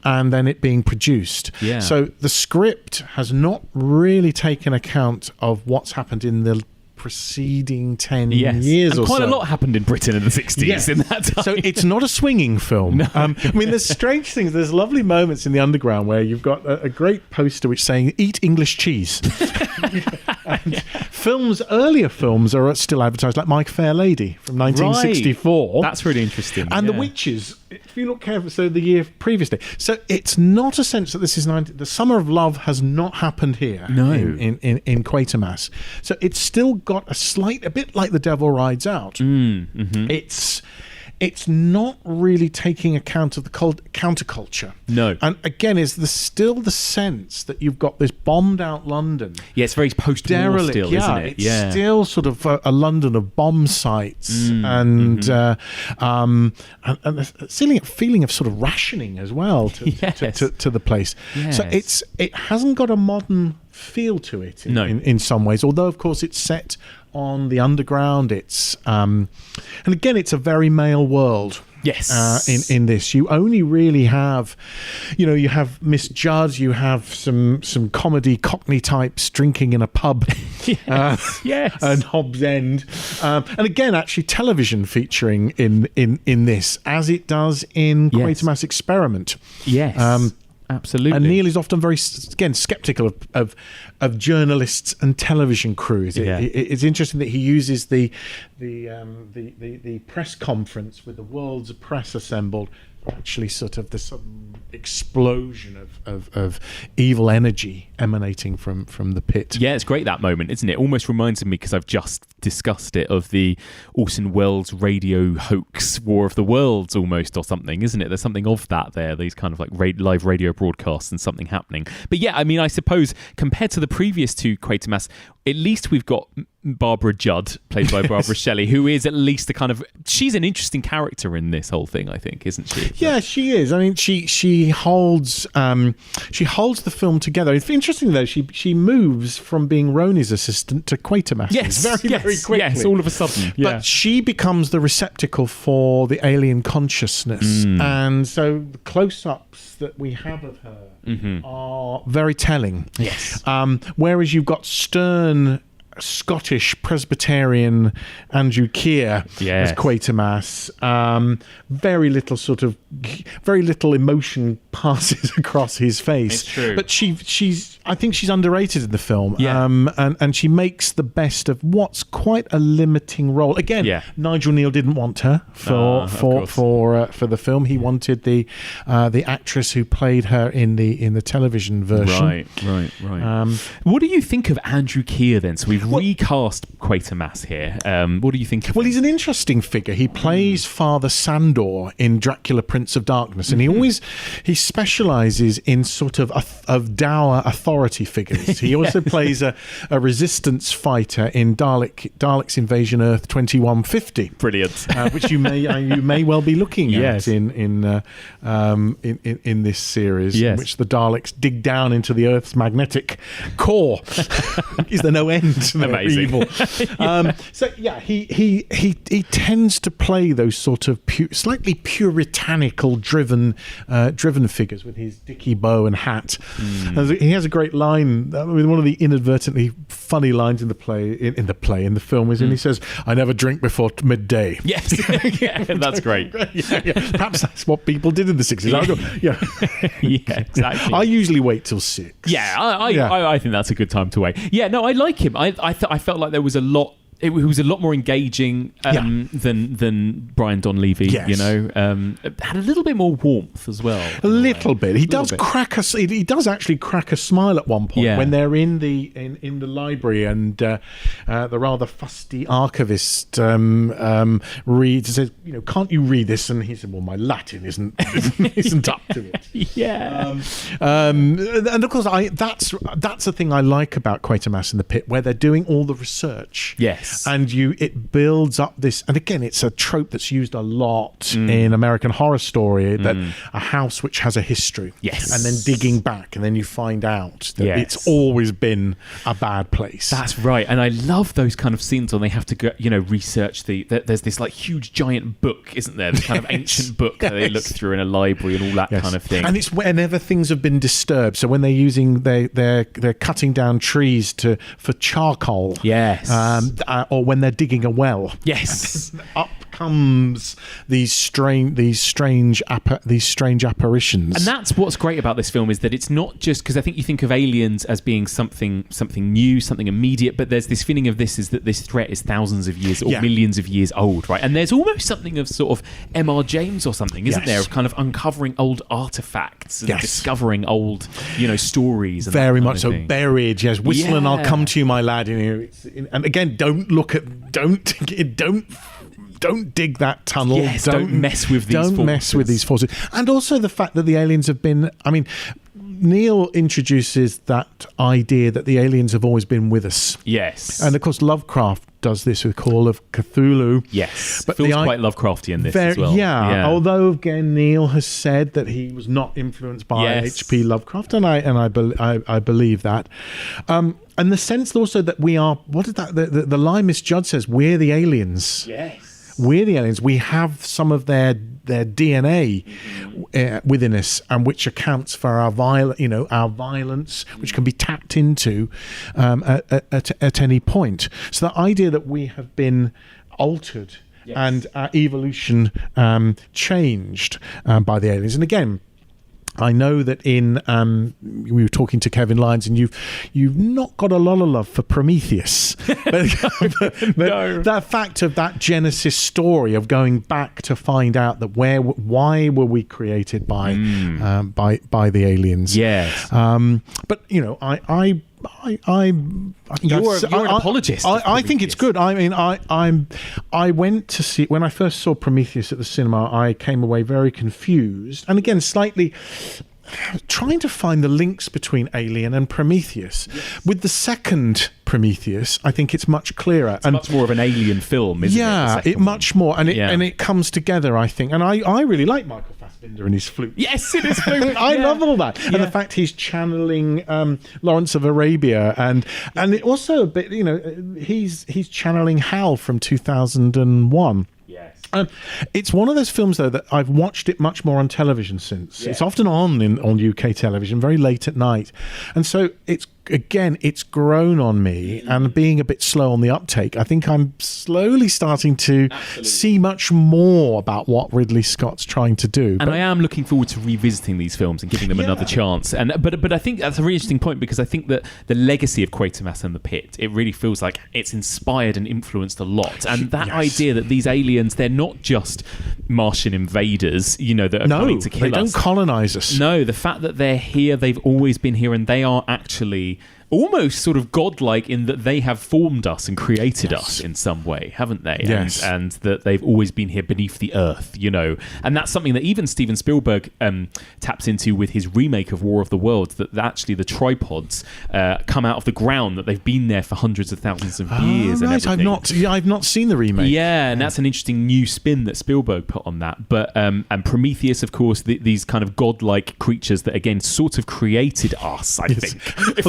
and then it being produced. Yeah. So the script has not really taken account of what's happened in the preceding 10 years and or quite so. a lot happened in Britain in the 60s in that time. So it's not a swinging film. No. I mean, there's strange things. There's lovely moments in the underground where you've got a great poster which saying, "Eat English cheese." And earlier films are still advertised, like My Fair Lady from 1964. Right. That's really interesting. And The Witches, if you look carefully, so the year previously. So it's not a sense that this is the Summer of Love has not happened here in Quatermass. So it's still got a bit like The Devil Rides Out. It's not really taking account of the counterculture. No. And again, is still the sense that you've got this bombed out London. Yeah, it's very post-war still, isn't it? It's still sort of a London of bomb sites and a feeling of sort of rationing as well to the place. Yes. So it hasn't got a modern feel to it in some ways, although of course it's set on the underground. It's and again, it's a very male world. Yes. In this, you only really have, you have Miss Judd, you have some comedy Cockney types drinking in a pub, and Hobbs End, and again, actually, television featuring in this as it does in Quatermass Experiment. Yes. Absolutely. And Neal is often very, again, sceptical of journalists and television crews. It's interesting that he uses the press conference with the world's press assembled, actually sort of the sudden explosion of evil energy emanating from the pit. Yeah, it's great, that moment, isn't it? Almost reminds me, because I've just discussed it, of the Orson Welles radio hoax, War of the Worlds almost, or something, isn't it? There's something of that there, these kind of like live radio broadcasts and something happening. But yeah, I mean, I suppose compared to the previous two Quatermass, at least we've got Barbara Judd, played by Barbara Shelley, who is at least the kind of... She's an interesting character in this whole thing, I think, isn't she? Yeah, she is. I mean, she holds the film together. It's interesting, though, she moves from being Roni's assistant to Quatermass. Very quickly. Yes, all of a sudden. Yeah. But she becomes the receptacle for the alien consciousness. And so the close-ups that we have of her are very telling. Yes. Whereas you've got stern Scottish Presbyterian Andrew Keir as Quatermass. Very little emotion passes across his face. It's true. But I think she's underrated in the film. Yeah. And she makes the best of what's quite a limiting role. Again, Nigel Neal didn't want her for the film. He wanted the actress who played her in the television version. Right. What do you think of Andrew Keir then? So we've recast Quatermass here. What do you think of him? He's an interesting figure. He plays Father Sandor in Dracula Prince of Darkness, and he specialises in sort of dour authority figures. He also plays a resistance fighter in Daleks Invasion Earth 2150. Brilliant. Which you may well be looking at in this series, in which the Daleks dig down into the Earth's magnetic core. Is there no end to their evil? He tends to play those sort of slightly puritanical driven figures with his dicky bow and hat. And he has a great line. One of the inadvertently funny lines in the film is, and he says, "I never drink before midday." Yes, that's great. Perhaps that's what people did in the 60s. Yeah, exactly. I usually wait till 6. Yeah, I think that's a good time to wait. Yeah, no, I like him. I felt like there was a lot. It was a lot more engaging than Brian Donlevy. Yes. You know, had a little bit more warmth as well. A little bit. He does actually crack a smile at one point when they're in the library, and the rather fusty archivist reads, says, "You know, can't you read this?" And he said, "Well, my Latin isn't up to it." Yeah. And of course, that's the thing I like about Quatermass and the Pit, where they're doing all the research. Yes. And it builds up this, and again, it's a trope that's used a lot in American Horror Story, that a house which has a history, and then digging back, and then you find out that it's always been a bad place. That's right, and I love those kind of scenes when they have to go, research there's this like huge giant book, isn't there? The kind of ancient book that they look through in a library and all that kind of thing. And it's whenever things have been disturbed. So when they're using they're cutting down trees for charcoal. Yes. Or when they're digging a well. Yes. Up comes these strange apparitions. And that's what's great about this film, is that it's not just, because I think you think of aliens as being something new, something immediate, but there's this feeling of this threat is thousands of years or millions of years old, right? And there's almost something of sort of M.R. James or something, isn't there? Of kind of uncovering old artifacts and discovering old, stories. And very much so. Buried, yes. Whistle and I'll come to you, my lad. And again, don't dig that tunnel. Yes, don't mess with these forces. Don't mess with these forces. And also the fact that the aliens have been... I mean, Neal introduces that idea that the aliens have always been with us. Yes. And of course, Lovecraft does this with Call of Cthulhu. Yes. But feels quite Lovecraftian, this as well. Yeah. Although, again, Neal has said that he was not influenced by H.P. Lovecraft, and I believe that. And the sense also that we are... What is that? The line Miss Judd says, we're the aliens. Yes. We're the aliens. We have some of their DNA within us, and which accounts for our violence, which can be tapped into at any point. So the idea that we have been altered and our evolution changed by the aliens, and again, I know that we were talking to Kevin Lyons, and you've not got a lot of love for Prometheus. but that fact of that Genesis story of going back to find out that why were we created by the aliens? Yes. But I think you're an apologist. I think it's good. I mean, I went to see, when I first saw Prometheus at the cinema, I came away very confused, and again slightly trying to find the links between Alien and Prometheus. With the second Prometheus. I think it's much clearer. It's much more of an alien film, isn't it? Yeah, much more. And it comes together, I think. And I really like Michael Fassbender and his flute. Yes, it is flute. I love all that. And the fact he's channeling Lawrence of Arabia and it also a bit, he's channeling Hal from 2001. It's one of those films, though, that I've watched it much more on television since. It's often on UK television, very late at night. And so it's grown on me, and being a bit slow on the uptake, I think I'm slowly starting to see much more about what Ridley Scott's trying to do. And I am looking forward to revisiting these films and giving them another chance. But I think that's a really interesting point, because I think that the legacy of Quatermass and the Pit, it really feels like it's inspired and influenced a lot. And that idea that these aliens, they're not just Martian invaders, that are coming to kill us. No, they don't colonize us. No, the fact that they're here, they've always been here, and they are actually almost sort of godlike in that they have formed us and created us in some way, haven't they? Yes. And that they've always been here beneath the earth, And that's something that even Steven Spielberg taps into with his remake of War of the Worlds, that actually the tripods come out of the ground, that they've been there for hundreds of thousands of years. Right, and everything. I've not seen the remake. Yeah, and that's an interesting new spin that Spielberg put on that. But and Prometheus, of course, these kind of godlike creatures that again sort of created us, I think. If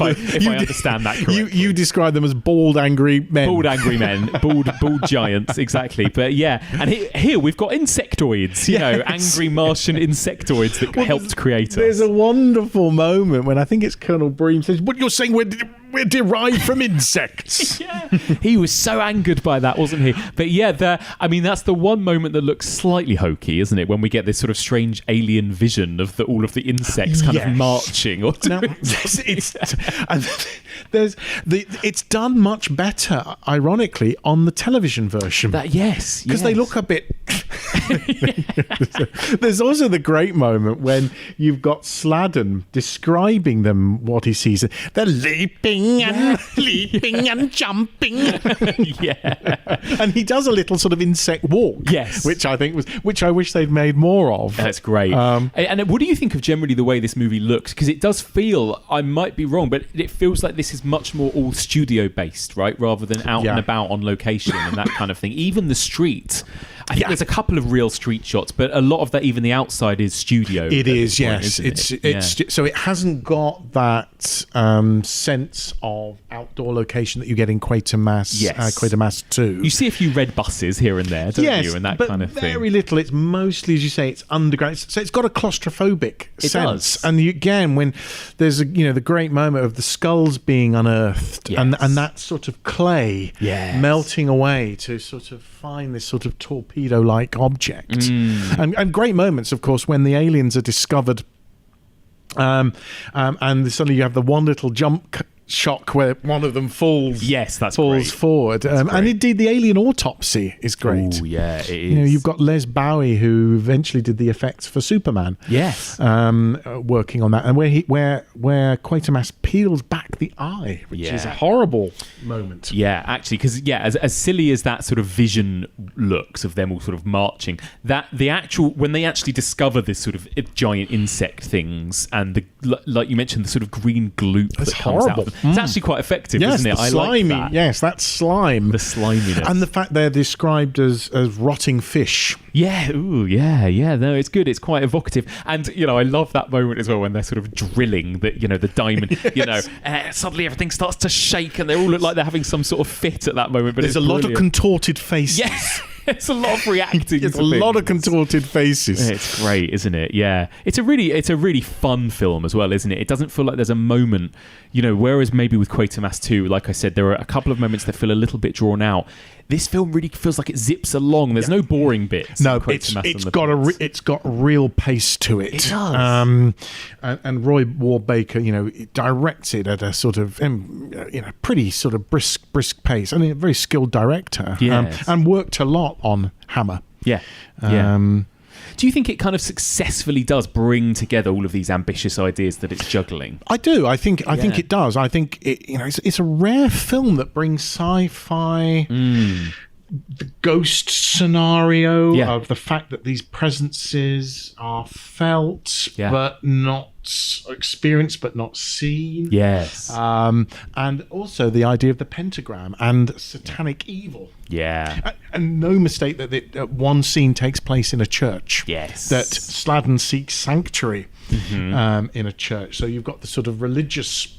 I understand that correctly. You describe them as bald, angry men. Bald, angry men. Bald giants, exactly. But yeah, and here we've got insectoids, angry Martian insectoids that helped create us. There's a wonderful moment when I think it's Colonel Bream says, "What you're saying, we're derived from insects." Yeah, he was so angered by that, wasn't he? But yeah, that's the one moment that looks slightly hokey, isn't it? When we get this sort of strange alien vision of all of the insects kind of marching. Or it's done much better, ironically, on the television version. Because they look a bit. There's also the great moment when you've got Sladen describing them, what he sees. They're leaping and leaping and jumping. And he does a little sort of insect walk. Yes, which I wish they'd made more of. That's great. And what do you think of generally the way this movie looks? Because it does feel, I might be wrong, but it feels like this is much more all studio based, right, rather than out and about on location and that kind of thing. Even the street, I think there's a couple of real street shots, but a lot of that, even the outside, is studio. It is, yes. So it hasn't got that sense of outdoor location that you get in Quatermass. Quatermass 2. You see a few red buses here and there, don't you, and that kind of thing. Very little. It's mostly, as you say, it's underground. So it's got a claustrophobic sense. Does. And again, when there's the great moment of the skulls being unearthed and that sort of clay melting away to sort of find this sort of torpedo-like object. And great moments, of course, when the aliens are discovered, and suddenly you have the one little jump shock where one of them falls. Yes, that's falls great. forward. And indeed, the alien autopsy is great. Oh, yeah, it is. You've got Les Bowie, who eventually did the effects for Superman. Yes, working on that, and where Quatermass peels back the eye, which is a horrible moment. Yeah, actually, because as silly as that sort of vision looks of them all sort of marching, that when they actually discover this sort of giant insect things and like you mentioned, the sort of green gloop that comes out of them. It's actually quite effective, isn't it? Slimy. I like that. Yes, that slime. The sliminess. And the fact they're described as rotting fish. Yeah, yeah. No, it's good. It's quite evocative. And, I love that moment as well when they're sort of drilling the diamond, suddenly everything starts to shake and they all look like they're having some sort of fit at that moment. But there's a lot of contorted faces. Yes. It's a lot of reacting. It's a lot of contorted faces. It's great, isn't it? Yeah, it's a really fun film as well, isn't it? It doesn't feel like there's a moment, whereas maybe with Quatermass 2, like I said, there are a couple of moments that feel a little bit drawn out. This film really feels like it zips along. There's no boring bits. No, it's got real pace to it. It does. And Roy Ward Baker, directs it at a sort of, pretty sort of brisk pace. I mean, a very skilled director. Yes. And worked a lot on Hammer. Yeah. Do you think it kind of successfully does bring together all of these ambitious ideas that it's juggling? I do. I think it does. I think it's a rare film that brings sci-fi ghost scenario Yeah. of the fact that these presences are felt but not experienced but not seen. Yes. And also the idea of the pentagram and satanic evil. Yeah. And no mistake that one scene takes place in a church. Yes. That Sladen seeks sanctuary in a church. So you've got the sort of religion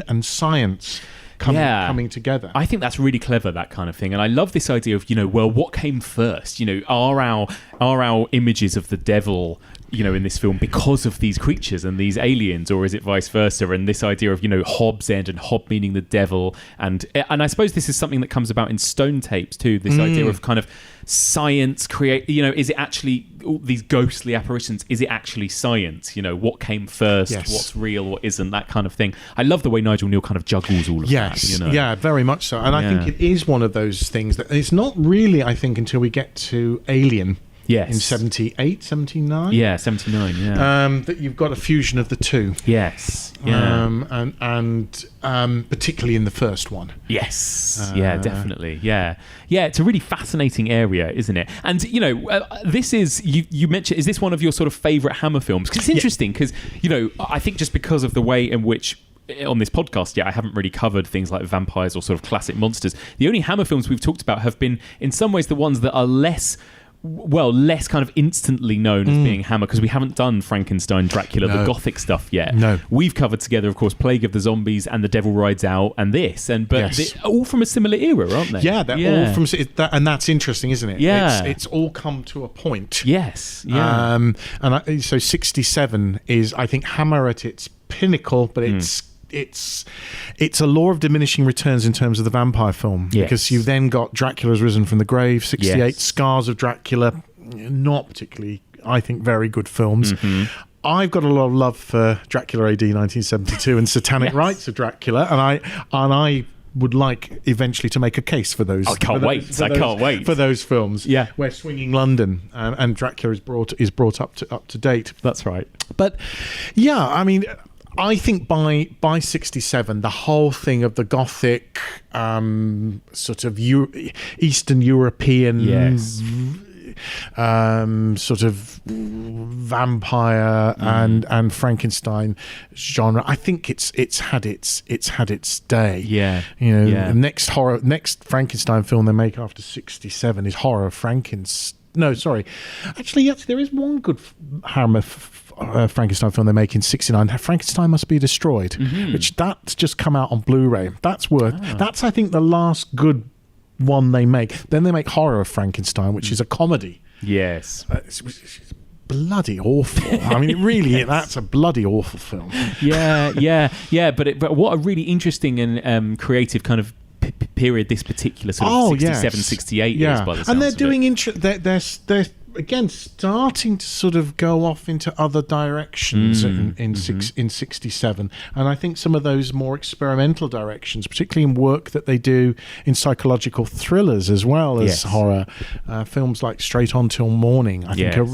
and science coming together. I think that's really clever, that kind of thing. And I love this idea of, what came first? Are our images of the devil, in this film because of these creatures and these aliens, or is it vice versa? And this idea of, Hobbs End, and Hob meaning the devil. And I suppose this is something that comes about in Stone Tapes too, this idea of kind of science is it actually all these ghostly apparitions, is it actually science? What came first? Yes. What's real, what isn't? That kind of thing. I love the way Nigel Neal kind of juggles all of that. Yeah, very much so. And I think it is one of those things that it's not really, I think, until we get to Alien. Yes. In 78, 79? Yeah, 79, yeah. That you've got a fusion of the two. Yes. Yeah. And particularly in the first one. Yes. Yeah, definitely. Yeah. Yeah, it's a really fascinating area, isn't it? And, this is, you mentioned, is this one of your sort of favourite Hammer films? Because it's interesting, because, I think just because of the way in which on this podcast, I haven't really covered things like vampires or sort of classic monsters. The only Hammer films we've talked about have been, in some ways, the ones that are less kind of instantly known as being Hammer, because we haven't done Frankenstein, Dracula, the Gothic stuff yet. No. We've covered together, of course, Plague of the Zombies and The Devil Rides Out and this, but they're all from a similar era, aren't they? Yeah, they're all from, and that's interesting, isn't it? Yeah. It's all come to a point. Yes. Yeah. So 67 is, I think, Hammer at its pinnacle, but it's a law of diminishing returns in terms of the vampire film, because you've then got Dracula's Risen from the Grave, 68, Scars of Dracula, not particularly, I think, very good films. I've got a lot of love for Dracula AD 1972 and Satanic Rites of Dracula, and I would like eventually to make a case for those. I can't wait for those films. Yeah, where Swinging London and Dracula is brought up to date. That's right. But yeah, I mean, I think by 67, the whole thing of the Gothic sort of Eastern European sort of vampire and Frankenstein genre, I think it's had its day. Yeah. The next Frankenstein film they make after 67 is Horror of Frankenstein. No, sorry. Actually, there is one good Hammer Frankenstein film they make in 69. Frankenstein Must Be Destroyed, which that's just come out on Blu-ray. That's I think the last good one they make. Then they make Horror of Frankenstein, which is a comedy. Yes. It's bloody awful. I mean, really, that's a bloody awful film. Yeah. But what a really interesting and creative kind of period this particular sort of 67, 68 is, by the sounds and they're of doing it. They're again starting to sort of go off into other directions in 67, and I think some of those more experimental directions, particularly in work that they do in psychological thrillers as well as horror, films like Straight On Till Morning, I think are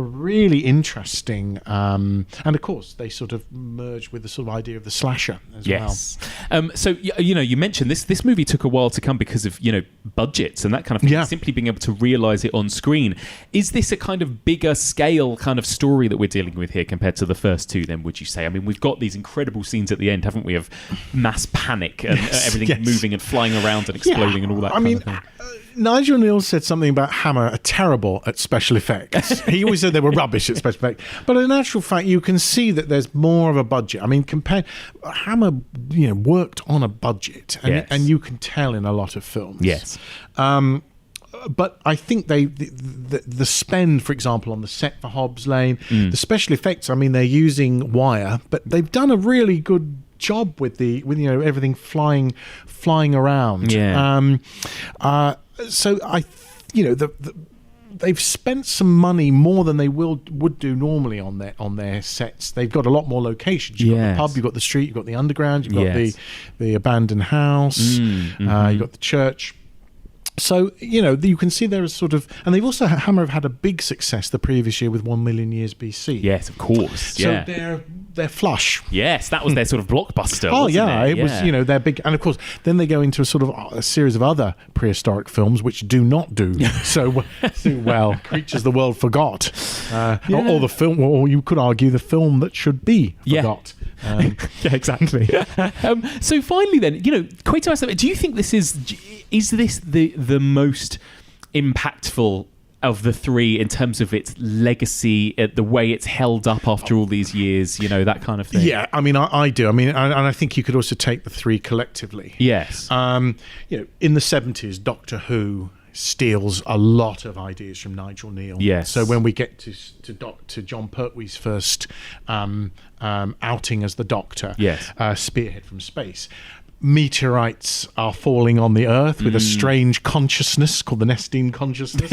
really interesting, and of course they sort of merge with the sort of idea of the slasher as well. So you mentioned this movie took a while to come because of budgets and that kind of thing, simply being able to realise it on screen. Is this a kind of bigger scale kind of story that we're dealing with here compared to the first two, then, would you say? I mean, we've got these incredible scenes at the end, haven't we, of mass panic and everything moving and flying around and exploding and all that kind of thing. Nigel Neal said something about Hammer are terrible at special effects. He always said they were rubbish at special effects. But in actual fact, you can see that there's more of a budget. I mean, Hammer, worked on a budget, and you can tell in a lot of films. Yes. But I think the spend, for example, on the set for Hobbs Lane, the special effects, I mean, they're using wire, but they've done a really good job with everything flying around. Yeah. So they've spent some money more than they would do normally on their sets. They've got a lot more locations. You've got the pub, you've got the street, you've got the underground, you've got the abandoned house, you've got the church. So, you can see there is sort of... And they've also... Hammer have had a big success the previous year with 1 Million Years BC. Yes, of course. So Yeah. they're flush. Yes, that was their sort of blockbuster. Oh, wasn't yeah. It was, they're big. And, of course, then they go into a sort of a series of other prehistoric films which do not do so well. Creatures the world forgot. Or the film... Or you could argue the film that should be forgot. Yeah, exactly. So finally then, Quatermass, do you think this is this the most impactful of the three in terms of its legacy, the way it's held up after all these years, that kind of thing? Yeah, I mean, I do. I mean, and I think you could also take the three collectively. Yes. In the 70s, Doctor Who steals a lot of ideas from Nigel Neal. Yes. So when we get to John Pertwee's first outing as the Doctor, Spearhead from Space, meteorites are falling on the Earth with a strange consciousness called the Nestine consciousness,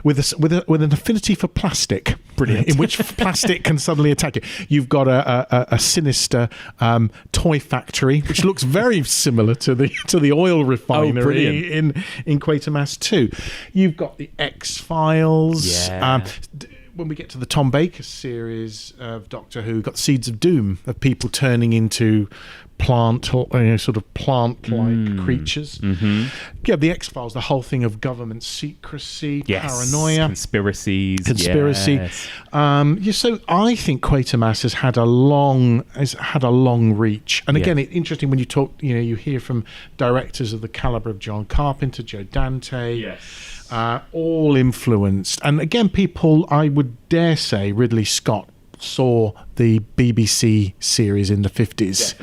with an affinity for plastic. Brilliant. In which plastic can suddenly attack you. You've got a sinister toy factory, which looks very similar to the oil refinery in Quatermass 2. You've got the X-Files. Yeah. When we get to the Tom Baker series of Doctor Who, got Seeds of Doom, of people turning into sort of plant-like creatures. Mm-hmm. Yeah, the X-Files, the whole thing of government secrecy, paranoia, conspiracy. Yes. So I think Quatermass has had a long reach, and again, it's interesting when you talk. You hear from directors of the caliber of John Carpenter, Joe Dante. Yes. All influenced, and again, people, I would dare say, Ridley Scott saw the BBC series in the 50s.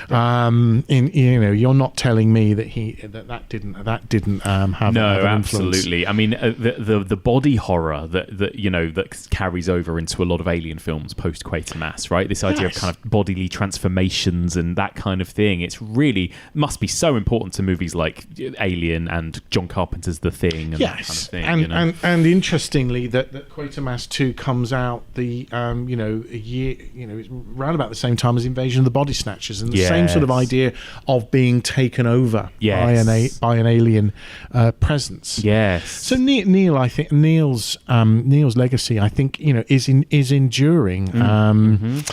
Definitely. You're not telling me that that didn't have an influence. Absolutely. I mean, the body horror that carries over into a lot of Alien films post Quatermass, right? This idea of kind of bodily transformations and that kind of thing. It's really must be so important to movies like Alien and John Carpenter's The Thing and that kind of thing. And interestingly, that Quatermass 2 comes out a year. It's around about the same time as Invasion of the Body Snatchers, and the same sort of idea of being taken over by an alien presence. Yes. So Neal, I think Neal's legacy, I think is enduring, and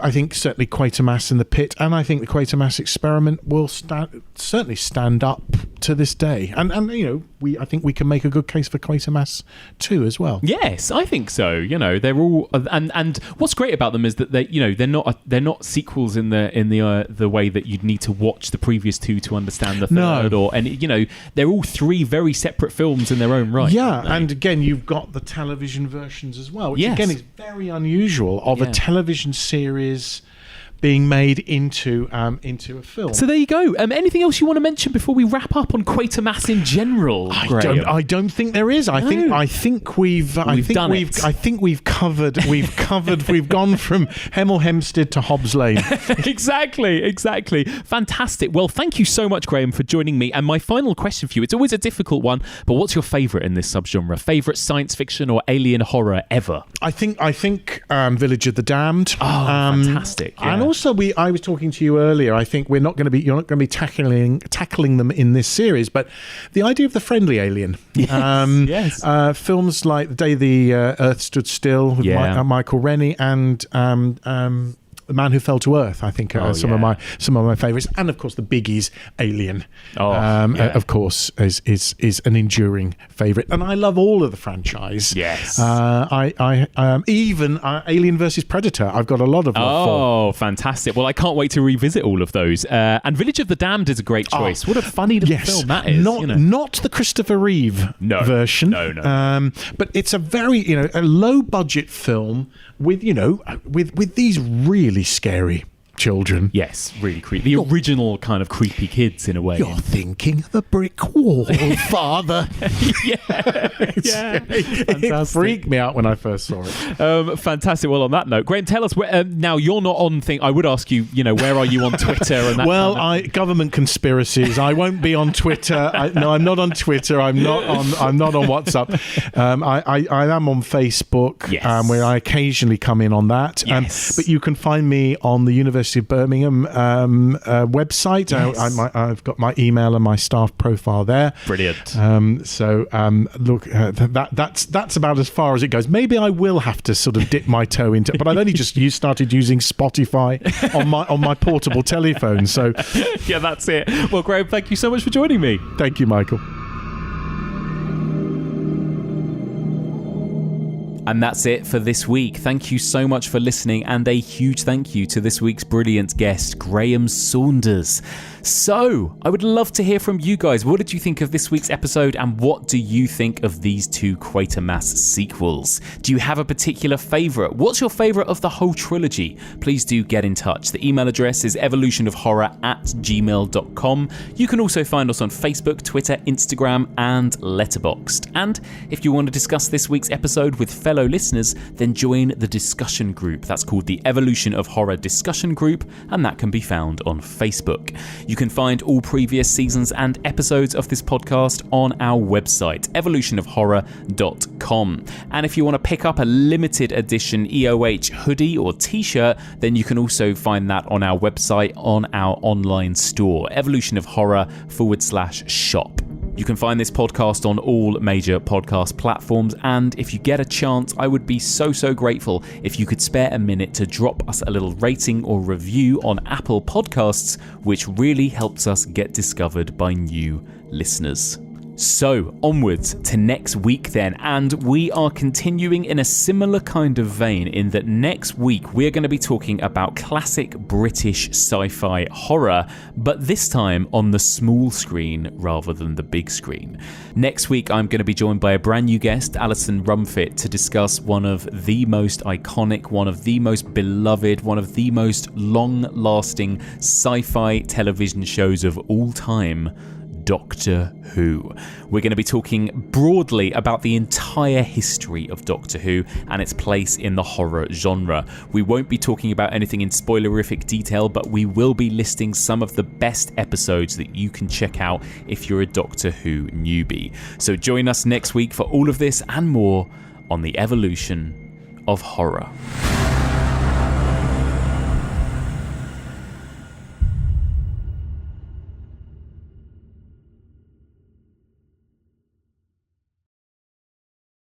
I think certainly Quatermass and the Pit, and I think the Quatermass Experiment will certainly stand up to this day, and I think we can make a good case for Quatermass 2 as well. Yes, I think so. They're all and what's great about them is that they're not sequels in the way that you'd need to watch the previous two to understand the third. They're all three very separate films in their own right. Yeah, and again, you've got the television versions as well, which again is very unusual of a television series being made into a film. So there you go. Anything else you want to mention before we wrap up on Quatermass in general? I don't think there is. I think we've covered. We've gone from Hemel Hempstead to Hobbs Lane. Exactly. Fantastic. Well, thank you so much, Graham, for joining me. And my final question for you, it's always a difficult one, but what's your favourite in this subgenre? Favourite science fiction or alien horror ever? I think Village of the Damned. Oh, fantastic. Yeah. And also, I was talking to you earlier. I think you're not going to be tackling them in this series, but the idea of the friendly alien. Yes. Films like The Day the Earth Stood Still with Michael Rennie and The Man Who Fell to Earth, I think, are some of my favourites, and of course the Biggie's Alien, of course, is an enduring favourite, and I love all of the franchise. Yes, even Alien versus Predator, I've got a lot of love for. Oh, fantastic! Well, I can't wait to revisit all of those. And Village of the Damned is a great choice. What a funny little film that is. Not the Christopher Reeve version. No. But it's a very a low budget film with these really scary children. Yes, really creepy. The original kind of creepy kids in a way. You're thinking of the brick wall, Father. It freaked me out when I first saw it. Fantastic. Well, on that note, Graham, tell us now you're not on I would ask you, where are you on Twitter and that? Well, government conspiracies. I won't be on Twitter. I'm not on Twitter. I'm not on WhatsApp. I am on Facebook, where I occasionally come in on that. Yes. But you can find me on the University University of Birmingham website. Yes. I've got my email and my staff profile there. Brilliant. Look, that's about as far as it goes. Maybe I will have to sort of dip my toe into, but I've only just started using Spotify on my portable telephone. So yeah, that's it. Well, Graham, thank you so much for joining me. Thank you, Michael. And that's it for this week. Thank you so much for listening, and a huge thank you to this week's brilliant guest, Graham Saunders. So, I would love to hear from you guys. What did you think of this week's episode, and what do you think of these two Quatermass sequels? Do you have a particular favourite? What's your favourite of the whole trilogy? Please do get in touch. The email address is evolutionofhorror@gmail.com. You can also find us on Facebook, Twitter, Instagram, and Letterboxd. And if you want to discuss this week's episode with fellow listeners, then join the discussion group. That's called the Evolution of Horror Discussion Group, and that can be found on Facebook. You can find all previous seasons and episodes of this podcast on our website, evolutionofhorror.com. And if you want to pick up a limited edition EOH hoodie or t-shirt, then you can also find that on our website on our online store, evolutionofhorror.com/shop. You can find this podcast on all major podcast platforms, and if you get a chance, I would be so grateful if you could spare a minute to drop us a little rating or review on Apple Podcasts, which really helps us get discovered by new listeners. So, onwards to next week then, and we are continuing in a similar kind of vein in that next week we're going to be talking about classic British sci-fi horror, but this time on the small screen rather than the big screen. Next week I'm going to be joined by a brand new guest, Alison Rumfitt, to discuss one of the most iconic, one of the most beloved, one of the most long-lasting sci-fi television shows of all time, Doctor Who. We're going to be talking broadly about the entire history of Doctor Who and its place in the horror genre. We won't be talking about anything in spoilerific detail, but we will be listing some of the best episodes that you can check out if you're a Doctor Who newbie. So join us next week for all of this and more on the Evolution of Horror.